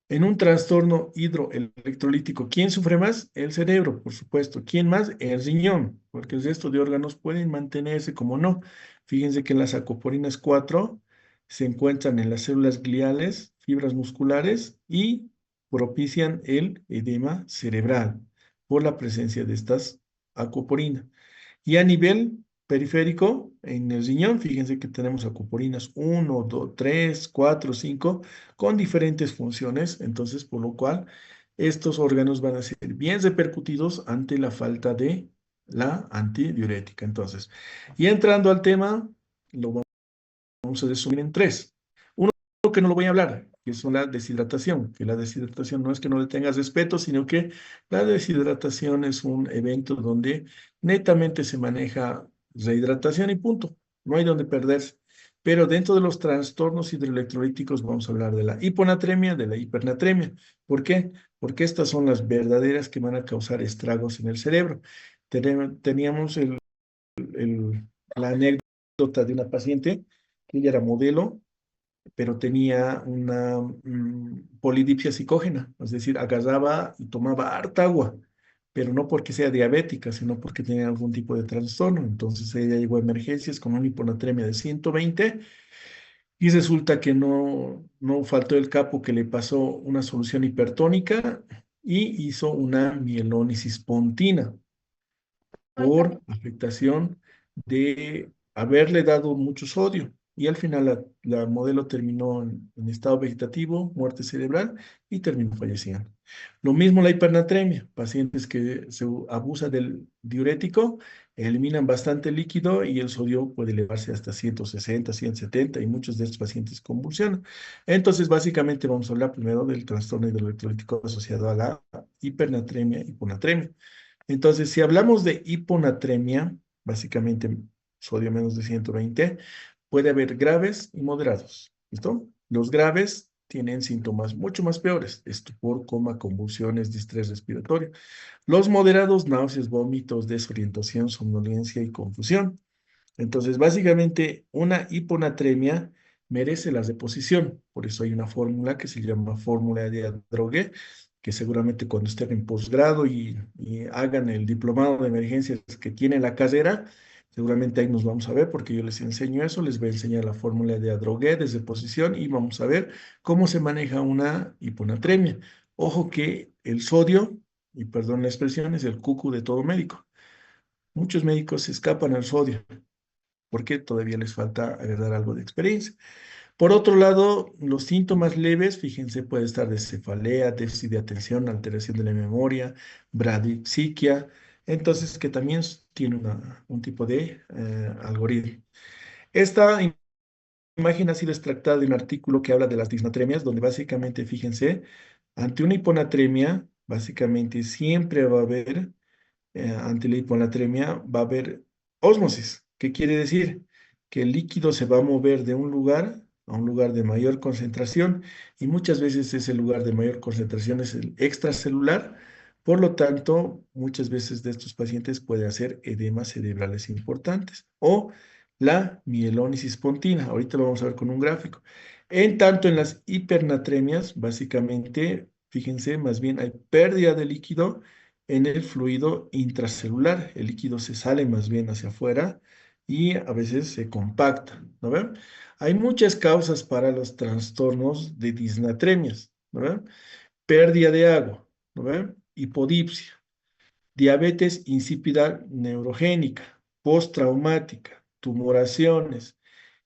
Speaker 3: en un trastorno hidroelectrolítico, ¿quién sufre más? El cerebro, por supuesto. ¿Quién más? El riñón, porque el resto de órganos pueden mantenerse como no. Fíjense que las acoporinas 4 se encuentran en las células gliales, fibras musculares y propician el edema cerebral por la presencia de estas acoporinas. Y a nivel periférico, en el riñón, fíjense que tenemos acoporinas 1, 2, 3, 4, 5, con diferentes funciones, entonces, por lo cual, estos órganos van a ser bien repercutidos ante la falta de la antidiurética. Entonces, y entrando al tema, lo vamos a resumir en tres. Uno que no lo voy a hablar, que es la deshidratación, que la deshidratación no es que no le tengas respeto, sino que la deshidratación es un evento donde netamente se maneja rehidratación y punto. No hay donde perderse. Pero dentro de los trastornos hidroelectrolíticos vamos a hablar de la hiponatremia, de la hipernatremia. ¿Por qué? Porque estas son las verdaderas que van a causar estragos en el cerebro. Teníamos la anécdota de una paciente que ella era modelo, pero tenía una polidipsia psicógena, es decir, agarraba y tomaba harta agua, pero no porque sea diabética, sino porque tenía algún tipo de trastorno. Entonces ella llegó a emergencias con una hiponatremia de 120 y resulta que no faltó el capo que le pasó una solución hipertónica y hizo una mielólisis pontina por afectación de haberle dado mucho sodio. Y al final la modelo terminó en estado vegetativo, muerte cerebral y terminó falleciendo. Lo mismo la hipernatremia, pacientes que se abusa del diurético, eliminan bastante líquido y el sodio puede elevarse hasta 160, 170 y muchos de estos pacientes convulsionan. Entonces, básicamente vamos a hablar primero del trastorno hidroelectrolítico asociado a la hipernatremia y hiponatremia. Entonces, si hablamos de hiponatremia, básicamente sodio menos de 120, puede haber graves y moderados. ¿Listo? Los graves tienen síntomas mucho más peores, estupor, coma, convulsiones, distrés respiratorio. Los moderados, náuseas, vómitos, desorientación, somnolencia y confusión. Entonces, básicamente, una hiponatremia merece la reposición. Por eso hay una fórmula que se llama fórmula de Adrogué, que seguramente cuando estén en posgrado y hagan el diplomado de emergencias que tiene la carrera, seguramente ahí nos vamos a ver, porque yo les enseño eso, les voy a enseñar la fórmula de Adrogué de reposición y vamos a ver cómo se maneja una hiponatremia. Ojo que el sodio, y perdón la expresión, es el cucu de todo médico. Muchos médicos se escapan al sodio porque todavía les falta agregar algo de experiencia. Por otro lado, los síntomas leves, fíjense, puede estar de cefalea, déficit de atención, alteración de la memoria, bradixiquia, entonces que también tiene un tipo de algoritmo. Esta imagen ha sido extractada de un artículo que habla de las disnatremias, donde básicamente, fíjense, ante una hiponatremia, básicamente siempre va a haber, ante la hiponatremia, va a haber ósmosis. ¿Qué quiere decir? Que el líquido se va a mover de un lugar a un lugar de mayor concentración y muchas veces ese lugar de mayor concentración es el extracelular. Por lo tanto, muchas veces de estos pacientes puede hacer edemas cerebrales importantes o la mielónisis pontina. Ahorita lo vamos a ver con un gráfico. En tanto, en las hipernatremias, básicamente, fíjense, más bien hay pérdida de líquido en el fluido intracelular. El líquido se sale más bien hacia afuera y a veces se compacta, ¿no ven? Hay muchas causas para los trastornos de disnatremias, ¿no ven? Pérdida de agua, ¿no ven? Hipodipsia, diabetes insípida neurogénica, postraumática, tumoraciones,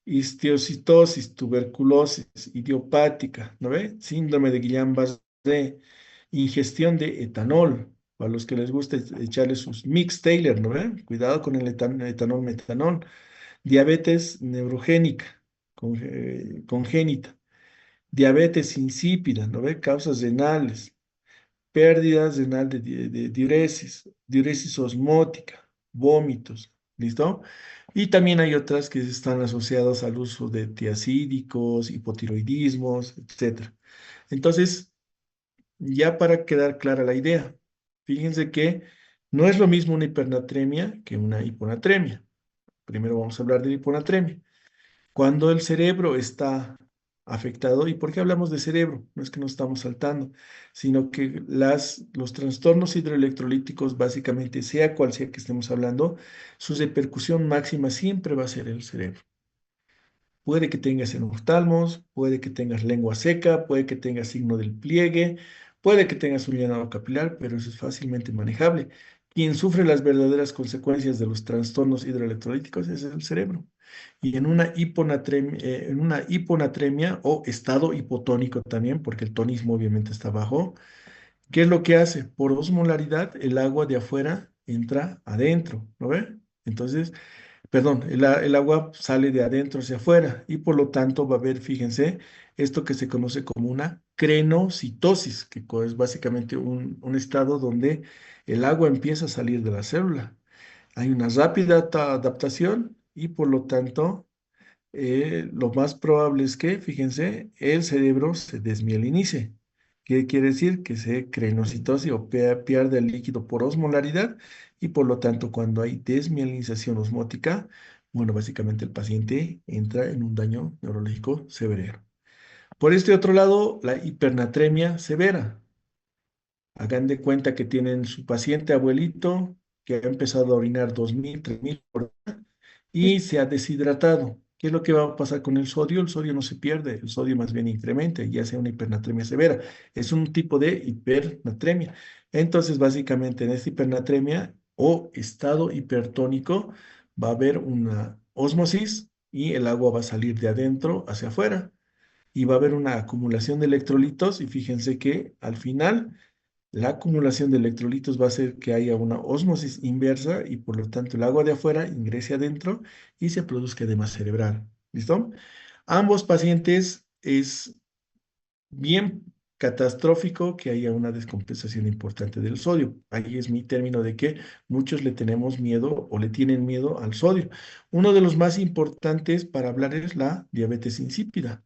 Speaker 3: histiocitosis, tuberculosis idiopática, ¿no ve? Síndrome de Guillain-Barré, ingestión de etanol, para los que les gusta echarle sus mix Taylor, ¿no ve? Cuidado con el etanol, metanol, diabetes neurogénica, congénita, diabetes insípida, ¿no ve? Causas renales, pérdidas renal de diuresis, diuresis osmótica, vómitos, ¿listo? Y también hay otras que están asociadas al uso de tiacídicos, hipotiroidismos, etcétera. Entonces, ya para quedar clara la idea, fíjense que no es lo mismo una hipernatremia que una hiponatremia. Primero vamos a hablar de hiponatremia. Cuando el cerebro está afectado, ¿y por qué hablamos de cerebro? No es que nos estamos saltando, sino que los trastornos hidroelectrolíticos, básicamente, sea cual sea que estemos hablando, su repercusión máxima siempre va a ser el cerebro. Puede que tengas enoftalmos, puede que tengas lengua seca, puede que tengas signo del pliegue, puede que tengas un llenado capilar, pero eso es fácilmente manejable. Quien sufre las verdaderas consecuencias de los trastornos hidroelectrolíticos es el cerebro. Y en una hiponatremia o estado hipotónico también, porque el tonismo obviamente está bajo, ¿qué es lo que hace? Por osmolaridad, el agua de afuera entra adentro, ¿no ve? Entonces, perdón, el agua sale de adentro hacia afuera y por lo tanto va a haber, fíjense, esto que se conoce como una crenocitosis, que es básicamente un estado donde el agua empieza a salir de la célula. Hay una rápida adaptación y por lo tanto lo más probable es que, fíjense, el cerebro se desmielinice. ¿Qué quiere decir? Que se crenocitosis o pierde el líquido por osmolaridad y por lo tanto cuando hay desmielinización osmótica, bueno, básicamente el paciente entra en un daño neurológico severo. Por este otro lado, la hipernatremia severa. Hagan de cuenta que tienen su paciente abuelito que ha empezado a orinar 2.000, 3.000 por y se ha deshidratado. ¿Qué es lo que va a pasar con el sodio? El sodio no se pierde, el sodio más bien incrementa, ya sea una hipernatremia severa. Es un tipo de hipernatremia. Entonces, básicamente en esta hipernatremia o estado hipertónico va a haber una ósmosis y el agua va a salir de adentro hacia afuera y va a haber una acumulación de electrolitos y fíjense que al final la acumulación de electrolitos va a hacer que haya una ósmosis inversa y por lo tanto el agua de afuera ingrese adentro y se produzca edema cerebral. ¿Listo? Ambos pacientes es bien catastrófico que haya una descompensación importante del sodio. Ahí es mi término de que muchos le tenemos miedo o le tienen miedo al sodio. Uno de los más importantes para hablar es la diabetes insípida.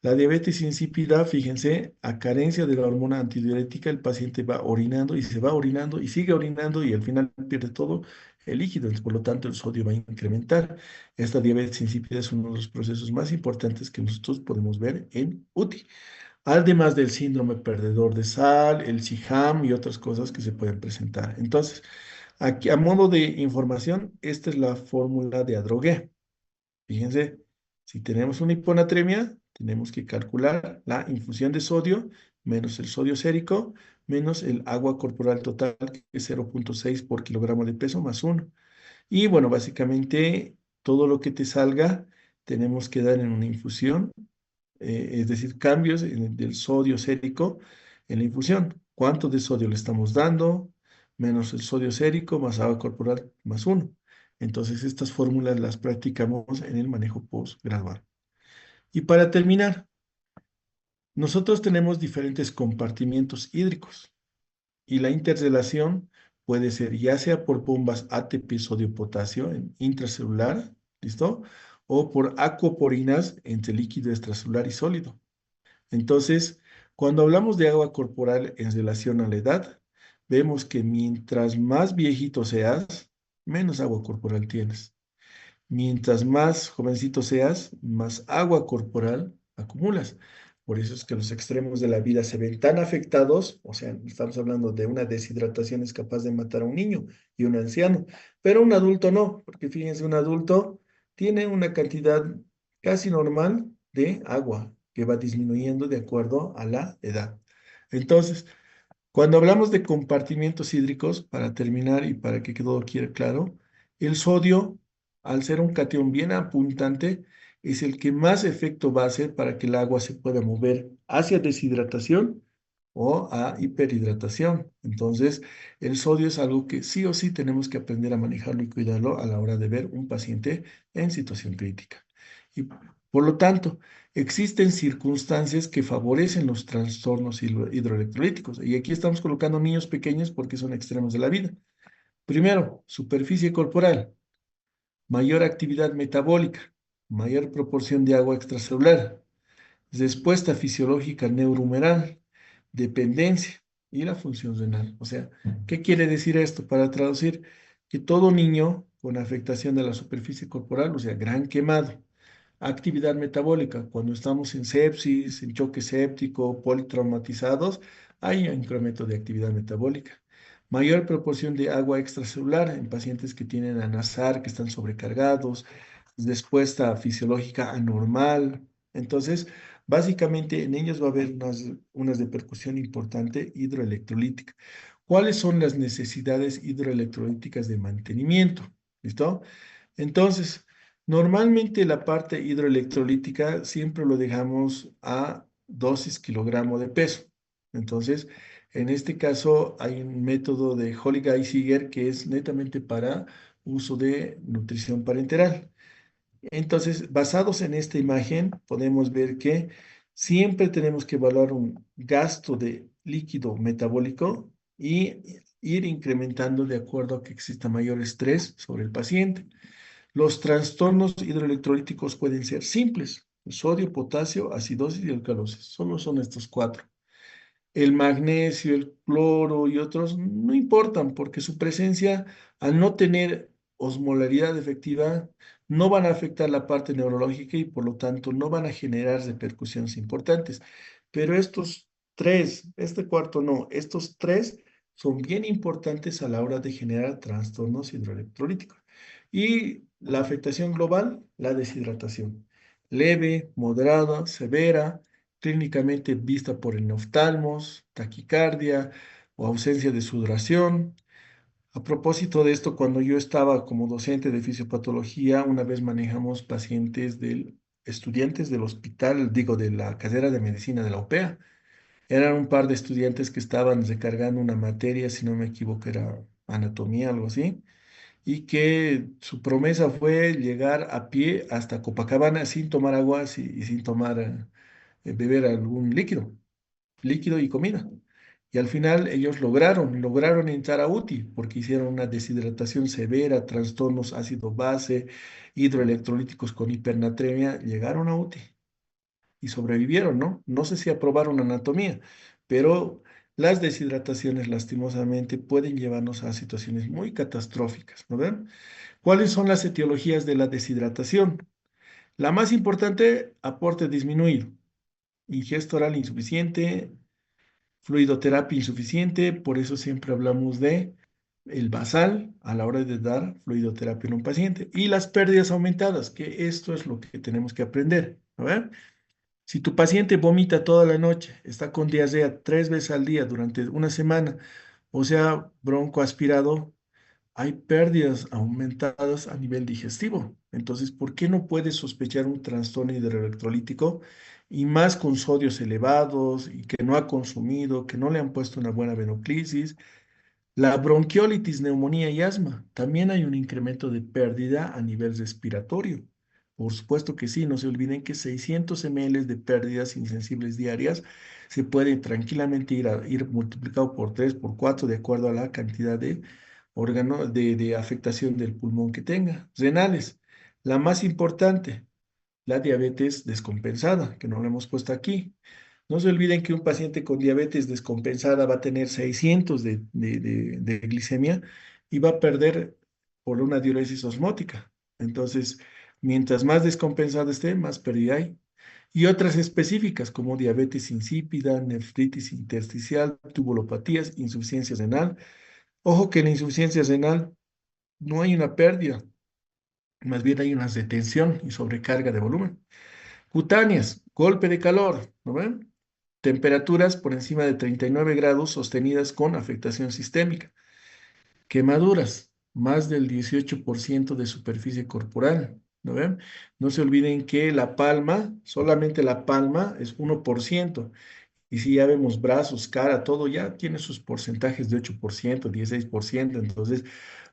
Speaker 3: La diabetes insípida, fíjense, a carencia de la hormona antidiurética, el paciente va orinando y se va orinando y sigue orinando y al final pierde todo el líquido, entonces, por lo tanto el sodio va a incrementar. Esta diabetes insípida es uno de los procesos más importantes que nosotros podemos ver en UTI, además del síndrome perdedor de sal, el SIHAM y otras cosas que se pueden presentar. Entonces, aquí a modo de información, esta es la fórmula de Adrogué. Fíjense, si tenemos una hiponatremia, tenemos que calcular la infusión de sodio menos el sodio sérico menos el agua corporal total, que es 0,6 por kilogramo de peso más 1. Y bueno, básicamente todo lo que te salga tenemos que dar en una infusión, es decir, cambios del sodio sérico en la infusión. ¿Cuánto de sodio le estamos dando? Menos el sodio sérico más agua corporal más 1. Entonces, estas fórmulas las practicamos en el manejo postgradual. Y para terminar, nosotros tenemos diferentes compartimientos hídricos y la interrelación puede ser ya sea por bombas ATP sodio potasio en intracelular, ¿listo? O por acuoporinas entre líquido extracelular y sólido. Entonces, cuando hablamos de agua corporal en relación a la edad, vemos que mientras más viejito seas, menos agua corporal tienes. Mientras más jovencito seas, más agua corporal acumulas. Por eso es que los extremos de la vida se ven tan afectados, o sea, estamos hablando de una deshidratación es capaz de matar a un niño y un anciano, pero un adulto no, porque fíjense, un adulto tiene una cantidad casi normal de agua que va disminuyendo de acuerdo a la edad. Entonces, cuando hablamos de compartimientos hídricos, para terminar y para que todo quede claro, el sodio, al ser un catión bien apuntante, es el que más efecto va a hacer para que el agua se pueda mover hacia deshidratación o a hiperhidratación. Entonces, el sodio es algo que sí o sí tenemos que aprender a manejarlo y cuidarlo a la hora de ver un paciente en situación crítica. Y por lo tanto, existen circunstancias que favorecen los trastornos hidroelectrolíticos. Y aquí estamos colocando niños pequeños porque son extremos de la vida. Primero, superficie corporal, mayor actividad metabólica, mayor proporción de agua extracelular, respuesta fisiológica neurohumoral, dependencia y la función renal. O sea, ¿qué quiere decir esto? Para traducir, que todo niño con afectación de la superficie corporal, o sea, gran quemado, actividad metabólica, cuando estamos en sepsis, en choque séptico, politraumatizados, hay un incremento de actividad metabólica. Mayor proporción de agua extracelular en pacientes que tienen ANASAR, que están sobrecargados, respuesta fisiológica anormal. Entonces, básicamente en ellos va a haber unas de percusión importante hidroelectrolítica. ¿Cuáles son las necesidades hidroelectrolíticas de mantenimiento? ¿Listo? Entonces, normalmente la parte hidroelectrolítica siempre lo dejamos a dosis kilogramo de peso. Entonces, en este caso hay un método de Holly-Geisinger que es netamente para uso de nutrición parenteral. Entonces, basados en esta imagen, podemos ver que siempre tenemos que evaluar un gasto de líquido metabólico y ir incrementando de acuerdo a que exista mayor estrés sobre el paciente. Los trastornos hidroelectrolíticos pueden ser simples: sodio, potasio, acidosis y alcalosis. Solo son estos cuatro. El magnesio, el cloro y otros no importan porque su presencia, al no tener osmolaridad efectiva, no van a afectar la parte neurológica y por lo tanto no van a generar repercusiones importantes. Pero estos tres, este cuarto no, estos tres son bien importantes a la hora de generar trastornos hidroelectrolíticos. Y la afectación global, la deshidratación. Leve, moderada, severa, clínicamente vista por el oftalmos, taquicardia o ausencia de sudoración. A propósito de esto, cuando yo estaba como docente de fisiopatología, una vez manejamos pacientes estudiantes del hospital, digo, de la carrera de medicina de la UPEA. Eran un par de estudiantes que estaban recargando una materia, si no me equivoco, era anatomía, algo así, y que su promesa fue llegar a pie hasta Copacabana sin tomar agua y sin tomar, beber algún líquido y comida. Y al final ellos lograron entrar a UTI porque hicieron una deshidratación severa, trastornos ácido-base, hidroelectrolíticos con hipernatremia, llegaron a UTI y sobrevivieron, ¿no? No sé si aprobaron anatomía, pero las deshidrataciones lastimosamente pueden llevarnos a situaciones muy catastróficas, ¿no ven? ¿Cuáles son las etiologías de la deshidratación? La más importante, aporte disminuido, ingesta oral insuficiente, fluidoterapia insuficiente, por eso siempre hablamos de el basal a la hora de dar fluidoterapia en un paciente. Y las pérdidas aumentadas, que esto es lo que tenemos que aprender. A ver, si tu paciente vomita toda la noche, está con diarrea 3 veces al día durante una semana, o sea, bronco aspirado, hay pérdidas aumentadas a nivel digestivo. Entonces, ¿por qué no puedes sospechar un trastorno hidroelectrolítico y más con sodios elevados y que no ha consumido, que no le han puesto una buena venoclisis? La bronquiolitis, neumonía y asma. También hay un incremento de pérdida a nivel respiratorio. Por supuesto que sí, no se olviden que 600 ml de pérdidas insensibles diarias se puede tranquilamente ir multiplicado por 3 por 4 de acuerdo a la cantidad de órgano de afectación del pulmón que tenga. Renales, la más importante, la diabetes descompensada, que no lo hemos puesto aquí. No se olviden que un paciente con diabetes descompensada va a tener 600 de glicemia y va a perder por una diuresis osmótica. Entonces, mientras más descompensado esté, más pérdida hay. Y otras específicas como diabetes insípida, nefritis intersticial, tubulopatías, insuficiencia renal. Ojo que en la insuficiencia renal no hay una pérdida, más bien hay una retención y sobrecarga de volumen. Cutáneas, golpe de calor, ¿no ven? Temperaturas por encima de 39 grados sostenidas con afectación sistémica. Quemaduras, más del 18% de superficie corporal, ¿no ven? No se olviden que la palma, solamente la palma es 1%. Y si ya vemos brazos, cara, todo ya tiene sus porcentajes de 8%, 16%. Entonces,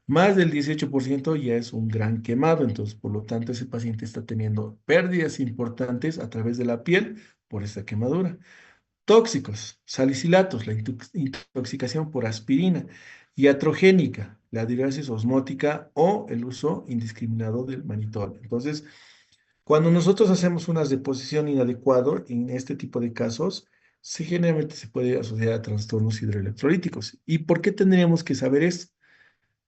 Speaker 3: más del 18% ya es un gran quemado. Entonces, por lo tanto, ese paciente está teniendo pérdidas importantes a través de la piel por esta quemadura. Tóxicos, salicilatos, la intoxicación por aspirina, iatrogénica, la diuresis osmótica o el uso indiscriminado del manitol. Entonces, cuando nosotros hacemos una deposición inadecuada en este tipo de casos, generalmente se puede asociar a trastornos hidroelectrolíticos. ¿Y por qué tendríamos que saber esto?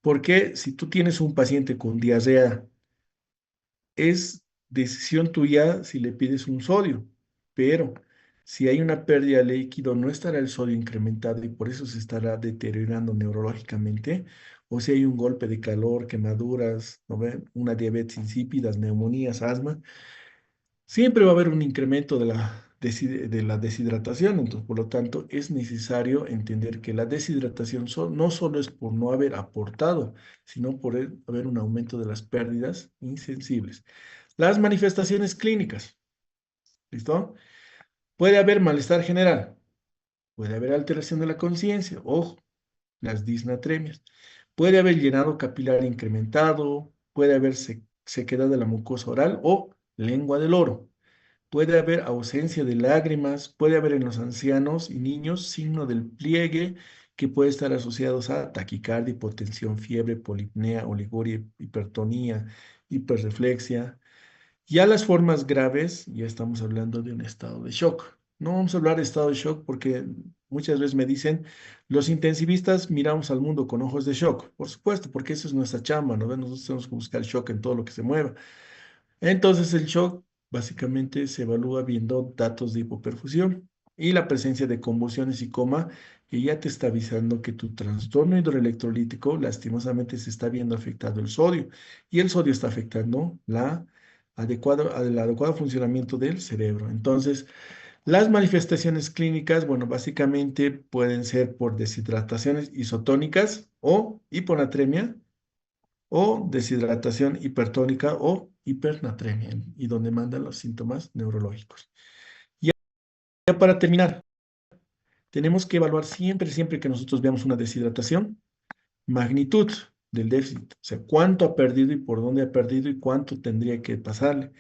Speaker 3: Porque si tú tienes un paciente con diarrea, es decisión tuya si le pides un sodio, pero si hay una pérdida de líquido, no estará el sodio incrementado y por eso se estará deteriorando neurológicamente, o si hay un golpe de calor, quemaduras, ¿no ven? Una diabetes insípidas, neumonías, asma, siempre va a haber un incremento de la deshidratación. Entonces, por lo tanto, es necesario entender que la deshidratación no solo es por no haber aportado, sino por haber un aumento de las pérdidas insensibles. Las manifestaciones clínicas, ¿listo? Puede haber malestar general, puede haber alteración de la conciencia, ojo, las disnatremias. Puede haber llenado capilar incrementado, puede haber sequedad de la mucosa oral o lengua del oro. Puede haber ausencia de lágrimas, puede haber en los ancianos y niños signo del pliegue que puede estar asociados a taquicardia, hipotensión, fiebre, polipnea, oliguria, hipertonía, hiperreflexia. Ya las formas graves, ya estamos hablando de un estado de shock. No vamos a hablar de estado de shock porque muchas veces me dicen, los intensivistas miramos al mundo con ojos de shock. Por supuesto, porque eso es nuestra chamba, ¿no? Nosotros tenemos que buscar el shock en todo lo que se mueva. Entonces el shock básicamente se evalúa viendo datos de hipoperfusión y la presencia de convulsiones y coma que ya te está avisando que tu trastorno hidroelectrolítico lastimosamente se está viendo afectado el sodio y el sodio está afectando el adecuado funcionamiento del cerebro. Entonces, las manifestaciones clínicas, bueno, básicamente pueden ser por deshidrataciones isotónicas o hiponatremia o deshidratación hipertónica o hipernatremia, y donde mandan los síntomas neurológicos. Ya, ya para terminar, tenemos que evaluar siempre, siempre que nosotros veamos una deshidratación, magnitud del déficit, o sea, cuánto ha perdido y por dónde ha perdido y cuánto tendría que pasarle.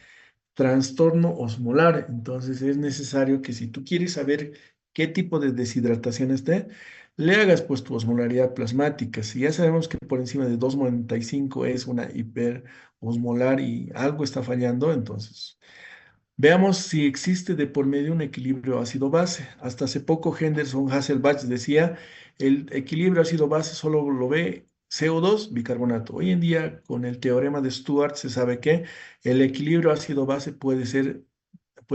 Speaker 3: Trastorno osmolar, entonces es necesario que si tú quieres saber qué tipo de deshidratación esté, le hagas pues tu osmolaridad plasmática. Si ya sabemos que por encima de 2,95 es una hiperosmolar y algo está fallando, entonces veamos si existe de por medio un equilibrio ácido-base. Hasta hace poco Henderson Hasselbalch decía, el equilibrio ácido-base solo lo ve CO2, bicarbonato. Hoy en día, con el teorema de Stuart, se sabe que el equilibrio ácido-base puede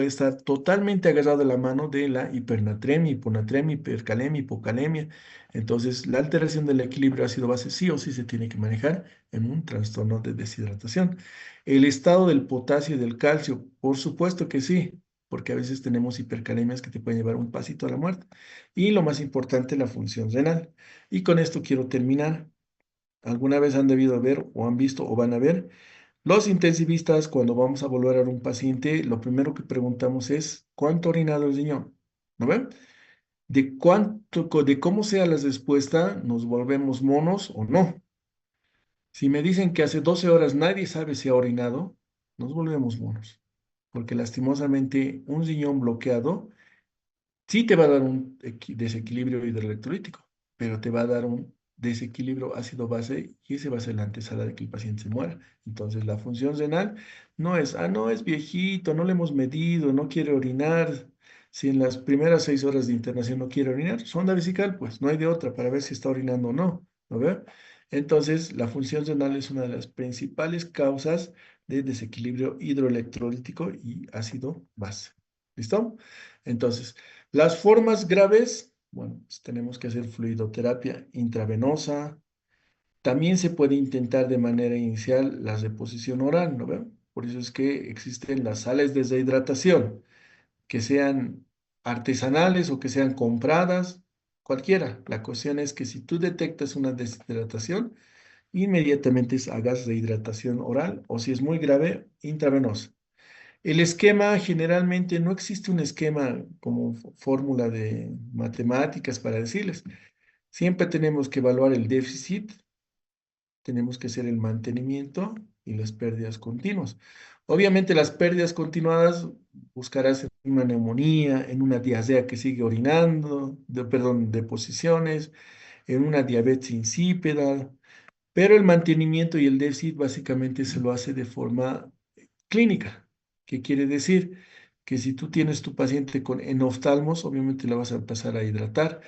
Speaker 3: estar totalmente agarrado de la mano de la hipernatremia, hiponatremia, hipercalemia, hipocalemia. Entonces, la alteración del equilibrio ácido-base sí o sí se tiene que manejar en un trastorno de deshidratación. El estado del potasio y del calcio, por supuesto que sí, porque a veces tenemos hipercalemias que te pueden llevar un pasito a la muerte. Y lo más importante, la función renal. Y con esto quiero terminar. ¿Alguna vez han debido ver o han visto o van a ver? Los intensivistas, cuando vamos a volver a un paciente, lo primero que preguntamos es, ¿cuánto ha orinado el riñón? ¿No ven? De cómo sea la respuesta, nos volvemos monos o no. Si me dicen que hace 12 horas nadie sabe si ha orinado, nos volvemos monos, porque lastimosamente un riñón bloqueado sí te va a dar un desequilibrio hidroelectrolítico, pero te va a dar un desequilibrio ácido-base y ese va a ser la antesala de que el paciente se muera. Entonces, la función renal no es, no es viejito, no le hemos medido, no quiere orinar. Si en las primeras 6 horas de internación no quiere orinar, sonda vesical, pues no hay de otra para ver si está orinando o no. ¿No ve? Entonces, la función renal es una de las principales causas de desequilibrio hidroelectrolítico y ácido-base. ¿Listo? Entonces, las formas graves, bueno, pues tenemos que hacer fluidoterapia intravenosa. También se puede intentar de manera inicial la reposición oral, ¿no ven? Por eso es que existen las sales de deshidratación, que sean artesanales o que sean compradas, cualquiera. La cuestión es que si tú detectas una deshidratación, inmediatamente hagas rehidratación oral o si es muy grave, intravenosa. El esquema, generalmente no existe un esquema como fórmula de matemáticas para decirles. Siempre tenemos que evaluar el déficit, tenemos que hacer el mantenimiento y las pérdidas continuas. Obviamente las pérdidas continuadas buscarás en una neumonía, en una diarrea que sigue orinando, perdón, de posiciones, en una diabetes insípida, pero el mantenimiento y el déficit básicamente se lo hace de forma clínica. ¿Qué quiere decir? Que si tú tienes tu paciente con enoftalmos, obviamente le vas a empezar a hidratar,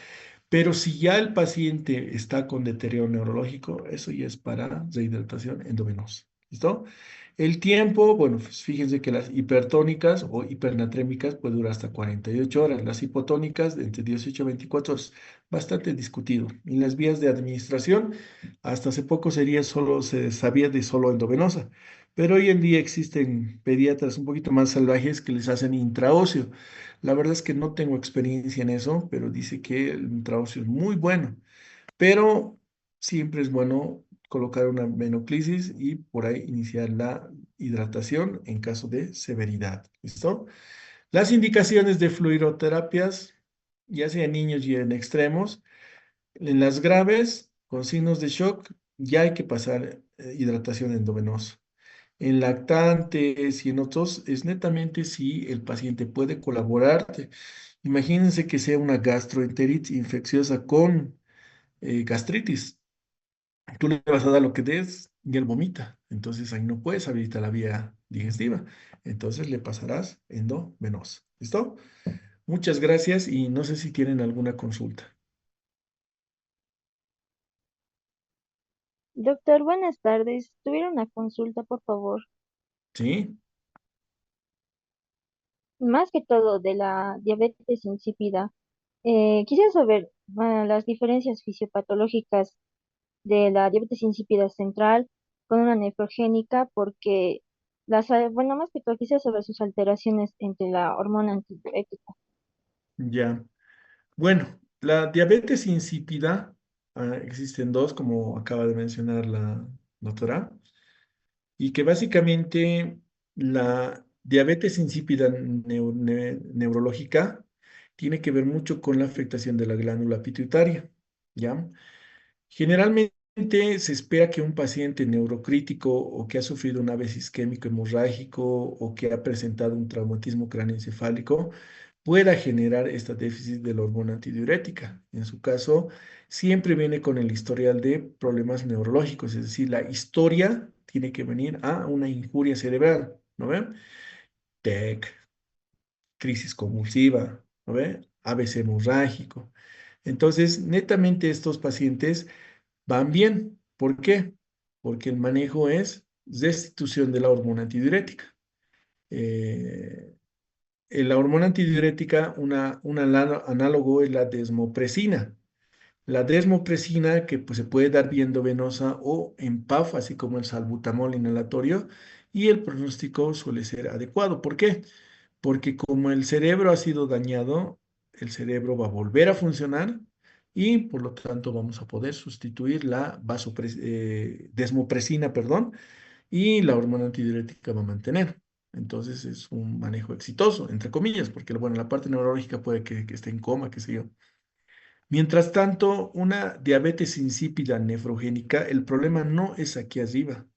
Speaker 3: pero si ya el paciente está con deterioro neurológico, eso ya es para rehidratación endovenosa. ¿Listo? El tiempo, bueno, pues fíjense que las hipertónicas o hipernatrémicas puede durar hasta 48 horas, las hipotónicas de entre 18 a 24 horas, bastante discutido. Y las vías de administración, hasta hace poco se sabía de solo endovenosa, pero hoy en día existen pediatras un poquito más salvajes que les hacen intraóseo. La verdad es que no tengo experiencia en eso, pero dice que el intraóseo es muy bueno. Pero siempre es bueno colocar una venoclisis y por ahí iniciar la hidratación en caso de severidad. ¿Listo? Las indicaciones de fluoroterapias, ya sea en niños y en extremos, en las graves, con signos de shock, ya hay que pasar hidratación endovenosa. En lactantes y en otros, es netamente si el paciente puede colaborarte. Imagínense que sea una gastroenteritis infecciosa con gastritis. Tú le vas a dar lo que des y él vomita. Entonces ahí no puedes habilitar la vía digestiva. Entonces le pasarás endovenosa. ¿Listo? Muchas gracias y no sé si tienen alguna consulta.
Speaker 4: Doctor, buenas tardes. Tuviera una consulta, por favor.
Speaker 3: ¿Sí?
Speaker 4: Más que todo de la diabetes insípida. Quisiera saber las diferencias fisiopatológicas de la diabetes insípida central con una nefrogénica, porque bueno, más que todo quisiera saber sus alteraciones entre la hormona antidiurética.
Speaker 3: Ya. Bueno, la diabetes insípida, existen dos, como acaba de mencionar la doctora, y que básicamente la diabetes insípida neurológica tiene que ver mucho con la afectación de la glándula pituitaria, ¿ya? Generalmente se espera que un paciente neurocrítico o que ha sufrido un AVC isquémico hemorrágico o que ha presentado un traumatismo cráneoencefálico pueda generar este déficit de la hormona antidiurética. En su caso, siempre viene con el historial de problemas neurológicos, es decir, la historia tiene que venir a una injuria cerebral, ¿no ven? TEC, crisis convulsiva, ¿no ve? AVC hemorrágico. Entonces, netamente estos pacientes van bien. ¿Por qué? Porque el manejo es destitución de la hormona antidiurética. Eh, la hormona antidiurética, un análogo es la desmopresina. La desmopresina, que pues, se puede dar vía endovenosa o en PAF, así como el salbutamol inhalatorio, y el pronóstico suele ser adecuado. ¿Por qué? Porque como el cerebro ha sido dañado, el cerebro va a volver a funcionar y por lo tanto vamos a poder sustituir la desmopresina, perdón, y la hormona antidiurética va a mantener. Entonces es un manejo exitoso, entre comillas, porque bueno, la parte neurológica puede que esté en coma, qué sé yo. Mientras tanto, una diabetes insípida nefrogénica, el problema no es aquí arriba,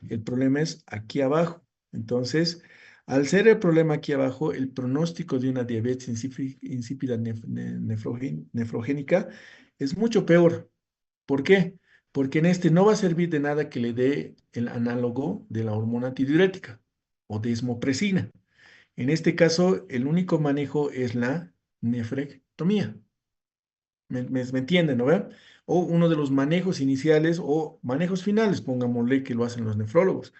Speaker 3: el problema es aquí abajo. Entonces, al ser el problema aquí abajo, el pronóstico de una diabetes insípida nefrogénica es mucho peor. ¿Por qué? Porque en este no va a servir de nada que le dé el análogo de la hormona antidiurética o desmopresina. En este caso, el único manejo es la nefrectomía. ¿Me entienden, no ve? O uno de los manejos iniciales o manejos finales, pongámosle que lo hacen los nefrólogos.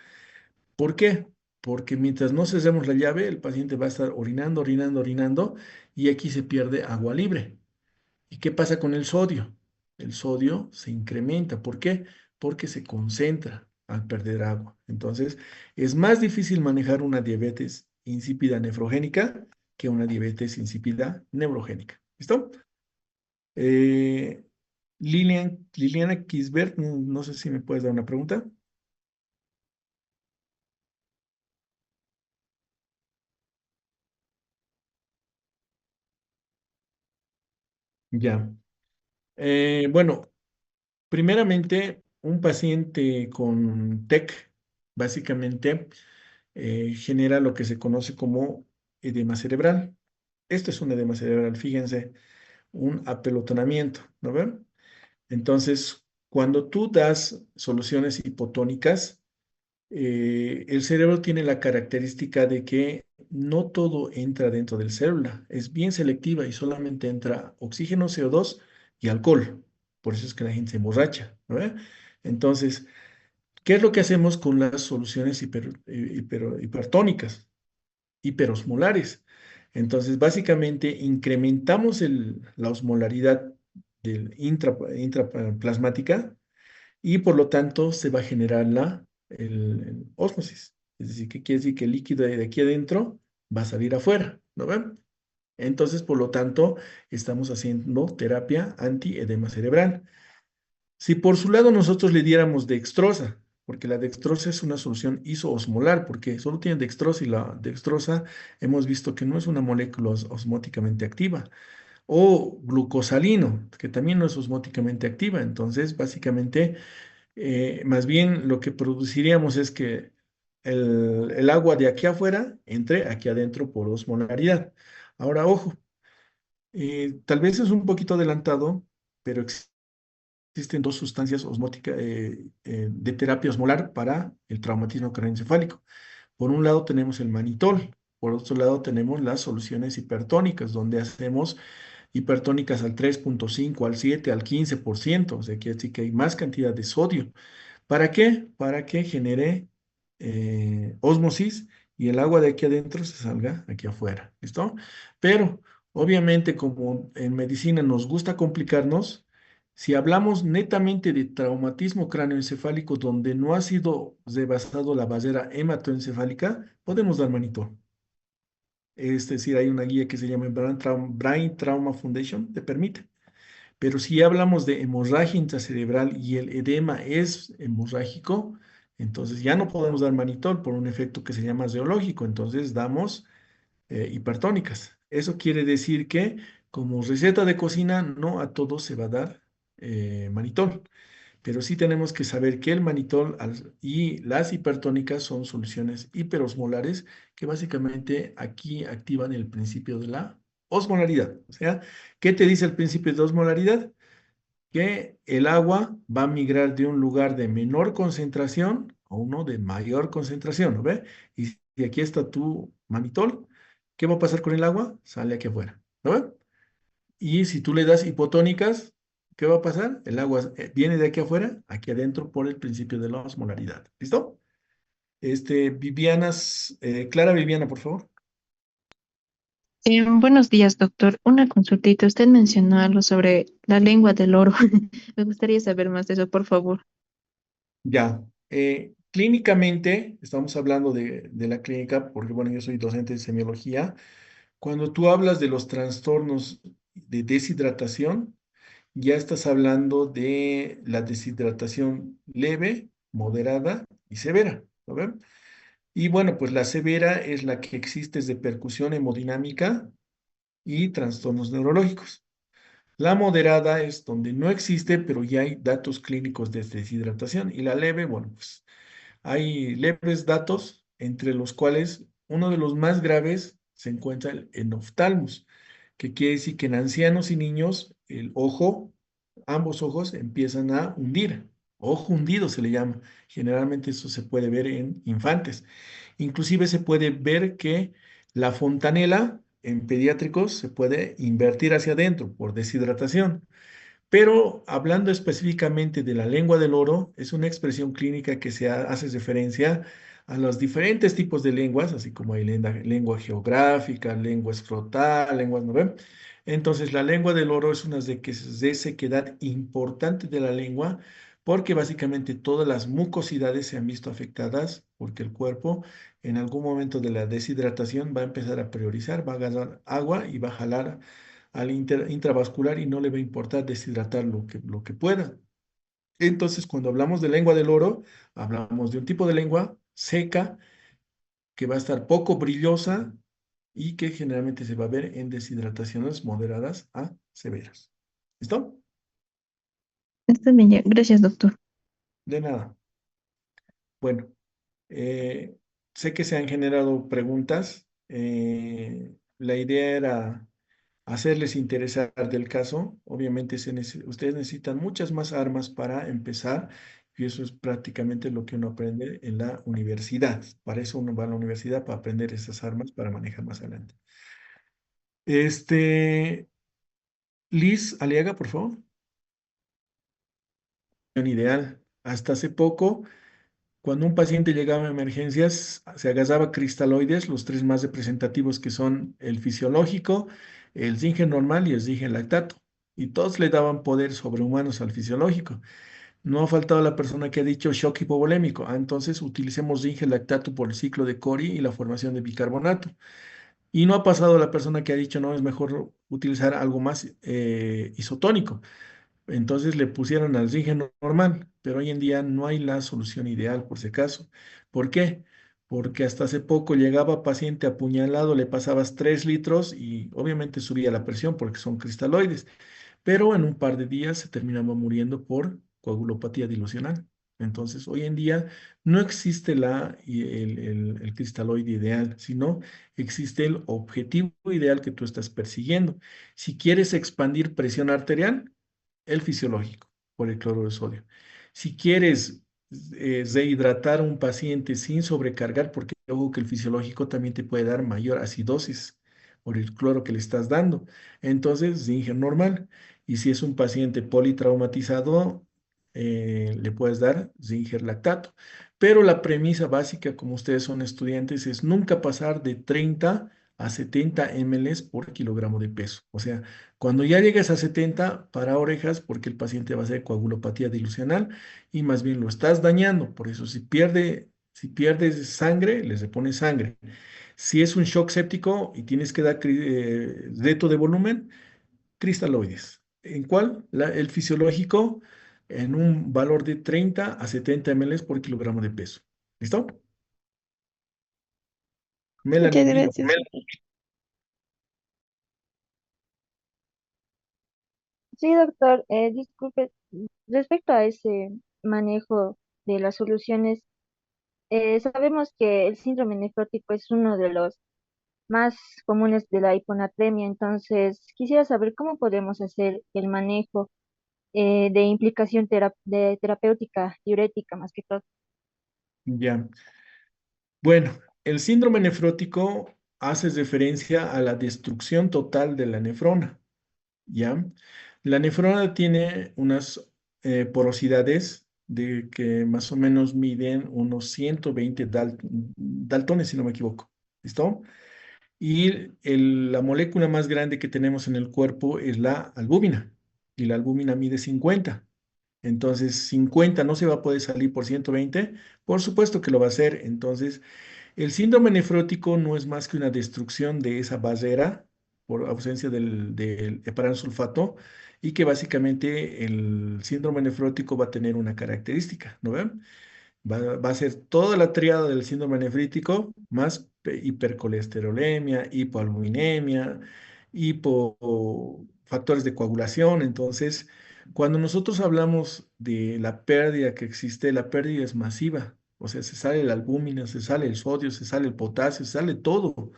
Speaker 3: ¿Por qué? Porque mientras no cesemos la llave, el paciente va a estar orinando, orinando, orinando y aquí se pierde agua libre. ¿Y qué pasa con el sodio? El sodio se incrementa. ¿Por qué? Porque se concentra al perder agua. Entonces, es más difícil manejar una diabetes insípida nefrogénica que una diabetes insípida neurogénica. ¿Listo? Eh, Liliana Kisbert, no sé si me puedes dar una pregunta. Ya. Bueno, primeramente, un paciente con TEC básicamente genera lo que se conoce como edema cerebral. Esto es un edema cerebral, fíjense, un apelotonamiento, ¿no ven? Entonces, cuando tú das soluciones hipotónicas, el cerebro tiene la característica de que no todo entra dentro del célula, es bien selectiva y solamente entra oxígeno, CO2 y alcohol. Por eso es que la gente se emborracha, ¿no ve? Entonces, ¿qué es lo que hacemos con las soluciones hipertónicas, hiperosmolares? Entonces, básicamente incrementamos la osmolaridad del intraplasmática y por lo tanto se va a generar el ósmosis. Es decir, que quiere decir que el líquido de aquí adentro va a salir afuera, ¿no ven? Entonces, por lo tanto, estamos haciendo terapia antiedema cerebral. Si por su lado nosotros le diéramos dextrosa, porque la dextrosa es una solución isoosmolar, porque solo tiene dextrosa y la dextrosa hemos visto que no es una molécula osmóticamente activa, o glucosalino, que también no es osmóticamente activa. Entonces, básicamente, más bien lo que produciríamos es que el agua de aquí afuera entre aquí adentro por osmolaridad. Ahora, ojo, tal vez es un poquito adelantado, pero existen dos sustancias osmóticas de terapia osmolar para el traumatismo craneoencefálico. Por un lado tenemos el manitol, por otro lado tenemos las soluciones hipertónicas, donde hacemos hipertónicas al 3,5, al 7, al 15%, o sea que así que hay más cantidad de sodio. ¿Para qué? Para que genere ósmosis y el agua de aquí adentro se salga aquí afuera. ¿Listo? Pero, obviamente, como en medicina nos gusta complicarnos, si hablamos netamente de traumatismo cráneoencefálico donde no ha sido rebasado la barrera hematoencefálica, podemos dar manitol. Es decir, hay una guía que se llama Brain Trauma Foundation, te permite. Pero si hablamos de hemorragia intracerebral y el edema es hemorrágico, entonces ya no podemos dar manitol por un efecto que se llama reológico, entonces damos hipertónicas. Eso quiere decir que como receta de cocina no a todos se va a dar manitol, pero sí tenemos que saber que el manitol y las hipertónicas son soluciones hiperosmolares que básicamente aquí activan el principio de la osmolaridad. O sea, ¿qué te dice el principio de osmolaridad? Que el agua va a migrar de un lugar de menor concentración a uno de mayor concentración, ¿no ve? Y si aquí está tu manitol, ¿qué va a pasar con el agua? Sale aquí afuera, ¿no ve? Y si tú le das hipotónicas, ¿qué va a pasar? El agua viene de aquí afuera, aquí adentro, por el principio de la osmolaridad. ¿Listo? Clara Viviana, por favor.
Speaker 5: Buenos días, doctor. Una consultita. Usted mencionó algo sobre la lengua del oro. Me gustaría saber más de eso, por favor.
Speaker 3: Ya. Clínicamente, estamos hablando de la clínica, porque bueno, yo soy docente de semiología. Cuando tú hablas de los trastornos de deshidratación, ya estás hablando de la deshidratación leve, moderada y severa, ¿no ven? Y bueno, pues la severa es la que existe es de percusión hemodinámica y trastornos neurológicos. La moderada es donde no existe, pero ya hay datos clínicos de deshidratación. Y la leve, bueno, pues hay leves datos entre los cuales uno de los más graves se encuentra el enoftalmos, que quiere decir que en ancianos y niños el ojo, ambos ojos empiezan a hundir. Ojo hundido se le llama. Generalmente eso se puede ver en infantes. Inclusive se puede ver que la fontanela en pediátricos se puede invertir hacia adentro por deshidratación. Pero hablando específicamente de la lengua del oro, es una expresión clínica que hace referencia a los diferentes tipos de lenguas, así como hay lengua geográfica, lengua escrotal, lenguas no ven. Entonces, la lengua del oro es una de sequedad importante de la lengua, porque básicamente todas las mucosidades se han visto afectadas, porque el cuerpo en algún momento de la deshidratación va a empezar a priorizar, va a agarrar agua y va a jalar al intravascular y no le va a importar deshidratar lo que pueda. Entonces, cuando hablamos de lengua del oro, hablamos de un tipo de lengua seca que va a estar poco brillosa y que generalmente se va a ver en deshidrataciones moderadas a severas. ¿Listo?
Speaker 5: Está bien, ya. Gracias, doctor.
Speaker 3: De nada. Bueno, eh, sé que se han generado preguntas. La idea era hacerles interesar del caso. Obviamente ustedes necesitan muchas más armas para empezar y eso es prácticamente lo que uno aprende en la universidad. Para eso uno va a la universidad, para aprender esas armas para manejar más adelante. Liz Aliaga, por favor. Ideal. Hasta hace poco, cuando un paciente llegaba a emergencias, se agasaba cristaloides, los tres más representativos que son el fisiológico, el zinc normal y el zinc lactato. Y todos le daban poderes sobrehumanos al fisiológico. No ha faltado la persona que ha dicho shock hipovolémico. Entonces utilicemos zinc lactato por el ciclo de Cori y la formación de bicarbonato. Y no ha pasado la persona que ha dicho no, es mejor utilizar algo más isotónico. Entonces le pusieron al zinc normal, pero hoy en día no hay la solución ideal por si acaso. ¿Por qué? Porque hasta hace poco llegaba paciente apuñalado, le pasabas 3 litros y obviamente subía la presión porque son cristaloides, pero en un par de días se terminaba muriendo por coagulopatía dilucional. Entonces, hoy en día no existe el cristaloide ideal, sino existe el objetivo ideal que tú estás persiguiendo. Si quieres expandir presión arterial, el fisiológico por el cloro de sodio. Si quieres rehidratar a un paciente sin sobrecargar, porque luego que el fisiológico también te puede dar mayor acidosis por el cloro que le estás dando. Entonces, Zinger normal. Y si es un paciente politraumatizado, le puedes dar Zinger lactato. Pero la premisa básica, como ustedes son estudiantes, es nunca pasar de 30 a 70 ml por kilogramo de peso. O sea, cuando ya llegues a 70, para orejas, porque el paciente va a ser coagulopatía dilucional y más bien lo estás dañando. Por eso, si pierdes sangre, les repones sangre. Si es un shock séptico y tienes que dar reto de volumen, cristaloides. ¿En cuál? El fisiológico en un valor de 30 a 70 ml por kilogramo de peso. ¿Listo? Melanie,
Speaker 5: Muchas
Speaker 3: digo.
Speaker 5: gracias.
Speaker 4: Sí, doctor, disculpe, respecto a ese manejo de las soluciones, sabemos que el síndrome nefrótico es uno de los más comunes de la hiponatremia, entonces quisiera saber cómo podemos hacer el manejo de implicación de terapéutica diurética más que todo.
Speaker 3: Ya. Bueno, el síndrome nefrótico hace referencia a la destrucción total de la nefrona, ¿ya? La nefrona tiene unas porosidades de que más o menos miden unos 120 daltones, si no me equivoco. ¿Listo? Y la molécula más grande que tenemos en el cuerpo es la albúmina, y la albúmina mide 50. Entonces, 50 no se va a poder salir por 120, por supuesto que lo va a hacer. Entonces, el síndrome nefrótico no es más que una destrucción de esa barrera por ausencia del heparán sulfato y que básicamente el síndrome nefrótico va a tener una característica, ¿no ven? Va a ser toda la triada del síndrome nefrítico más hipercolesterolemia, hipoalbuminemia, factores de coagulación. Entonces, cuando nosotros hablamos de la pérdida que existe, la pérdida es masiva. O sea, se sale la albúmina, se sale el sodio, se sale el potasio, se sale todo.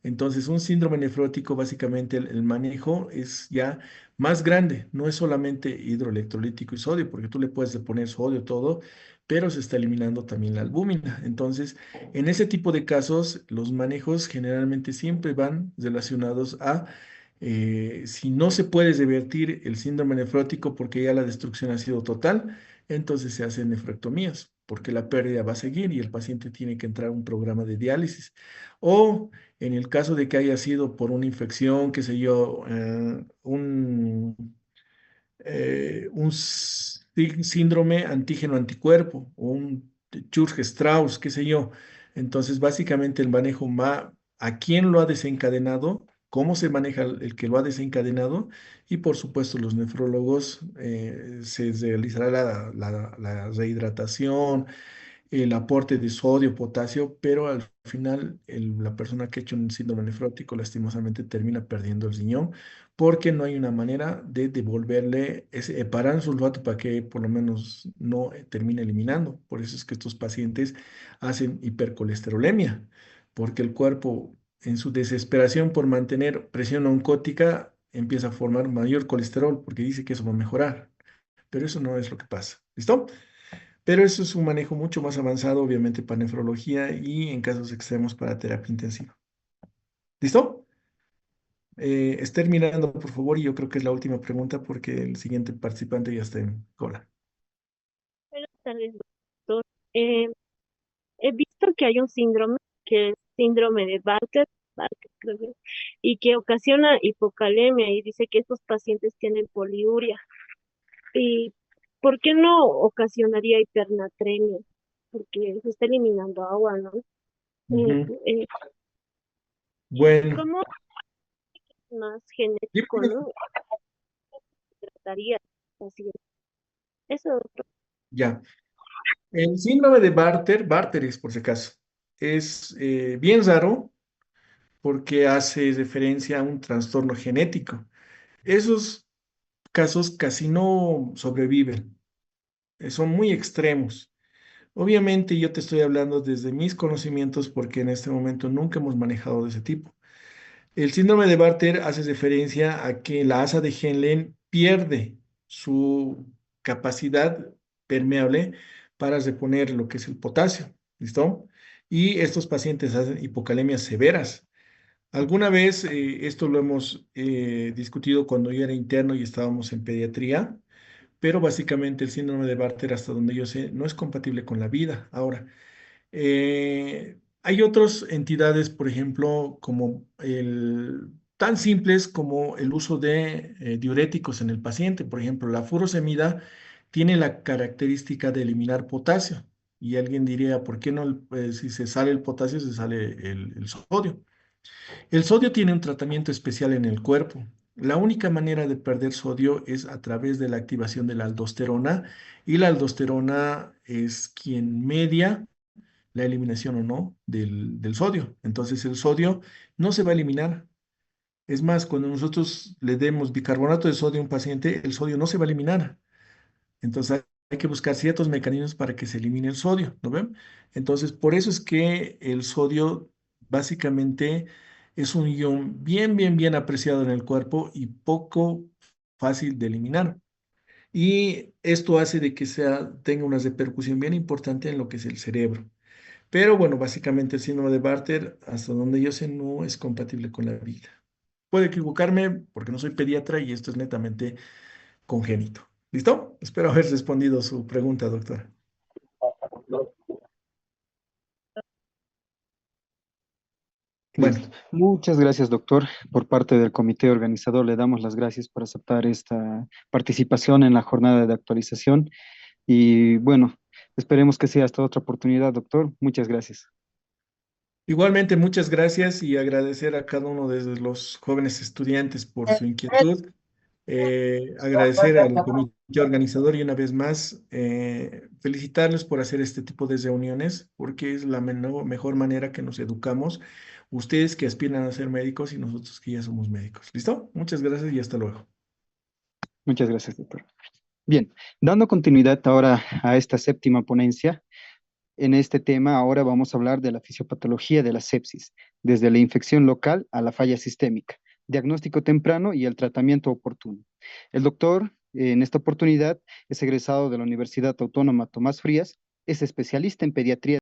Speaker 3: Entonces, un síndrome nefrótico, básicamente el manejo es ya más grande, no es solamente hidroelectrolítico y sodio, porque tú le puedes poner sodio, todo, pero se está eliminando también la albúmina. Entonces, en ese tipo de casos, los manejos generalmente siempre van relacionados a si no se puede revertir el síndrome nefrótico porque ya la destrucción ha sido total, entonces se hacen nefrectomías, porque la pérdida va a seguir y el paciente tiene que entrar a un programa de diálisis. O en el caso de que haya sido por una infección, qué sé yo, un síndrome antígeno-anticuerpo o un Churg-Strauss, qué sé yo. Entonces, básicamente el manejo va a quién lo ha desencadenado, cómo se maneja el que lo ha desencadenado y, por supuesto, los nefrólogos se realizará la rehidratación, el aporte de sodio, potasio, pero al final la persona que ha hecho un síndrome nefrótico lastimosamente termina perdiendo el riñón porque no hay una manera de devolverle ese sulfato para que por lo menos no termine eliminando. Por eso es que estos pacientes hacen hipercolesterolemia, porque el cuerpo en su desesperación por mantener presión oncótica empieza a formar mayor colesterol porque dice que eso va a mejorar, pero eso no es lo que pasa. ¿Listo? Pero eso es un manejo mucho más avanzado, obviamente, para nefrología y en casos extremos para terapia intensiva. ¿Listo? Esther mirando, por favor, y yo creo que es la última pregunta porque el siguiente participante ya está en cola.
Speaker 6: Buenas tardes, doctor. Eh, He visto que hay un síndrome, que es síndrome de Barker, creo que, y que ocasiona hipocalemia y dice que estos pacientes tienen poliuria. ¿Y por qué no ocasionaría hipernatremia? Porque se está eliminando agua, ¿no? Eh,
Speaker 3: Ujú.
Speaker 6: eh,
Speaker 3: Bueno,
Speaker 6: ¿Cómo es más
Speaker 3: sí,
Speaker 6: genético,
Speaker 3: pues,
Speaker 6: no? Trataría así. Eso, doctor.
Speaker 3: ya. El síndrome de Bartter es por si acaso, es bien raro porque hace referencia a un trastorno genético. Esos casos casi no sobreviven, son muy extremos. Obviamente yo te estoy hablando desde mis conocimientos porque en este momento nunca hemos manejado de ese tipo. El síndrome de Bartter hace referencia a que la asa de Henle pierde su capacidad permeable para reponer lo que es el potasio. ¿Listo? Y estos pacientes hacen hipocalemias severas. Alguna vez esto lo hemos discutido cuando yo era interno y estábamos en pediatría, pero básicamente el síndrome de Bartter, hasta donde yo sé, no es compatible con la vida. Ahora, hay otras entidades, por ejemplo, tan simples como el uso de diuréticos en el paciente. Por ejemplo, la furosemida tiene la característica de eliminar potasio. Y alguien diría, ¿por qué no, si se sale el potasio, se sale el sodio? El sodio tiene un tratamiento especial en el cuerpo. La única manera de perder sodio es a través de la activación de la aldosterona y la aldosterona es quien media la eliminación o no del sodio. Entonces el sodio no se va a eliminar. Es más, cuando nosotros le demos bicarbonato de sodio a un paciente, el sodio no se va a eliminar. Entonces hay que buscar ciertos mecanismos para que se elimine el sodio, ¿no ven? Entonces, por eso es que el sodio básicamente es un ion bien apreciado en el cuerpo y poco fácil de eliminar. Y esto hace de que tenga una repercusión bien importante en lo que es el cerebro. Pero bueno, básicamente el síndrome de Bartter, hasta donde yo sé, no es compatible con la vida. Puedo equivocarme porque no soy pediatra y esto es netamente congénito. ¿Listo? Espero haber respondido su pregunta, doctora. Bueno,
Speaker 2: Listo. Muchas gracias, doctor. Por parte del comité organizador, le damos las gracias por aceptar esta participación en la jornada de actualización. Y bueno, esperemos que sea hasta otra oportunidad, doctor. Muchas gracias.
Speaker 3: igualmente muchas gracias y agradecer a cada uno de los jóvenes estudiantes por su inquietud. Agradecer al comité organizador y una vez más felicitarles por hacer este tipo de reuniones porque es la mejor manera que nos educamos. Ustedes que aspiran a ser médicos y nosotros que ya somos médicos. ¿Listo? Muchas gracias y hasta luego.
Speaker 2: Muchas gracias, doctor. Bien, dando continuidad ahora a esta séptima ponencia, En este tema ahora vamos a hablar de la fisiopatología de la sepsis, desde la infección local a la falla sistémica, diagnóstico temprano y el tratamiento oportuno. El doctor, en esta oportunidad, es egresado de la Universidad Autónoma Tomás Frías, es especialista en pediatría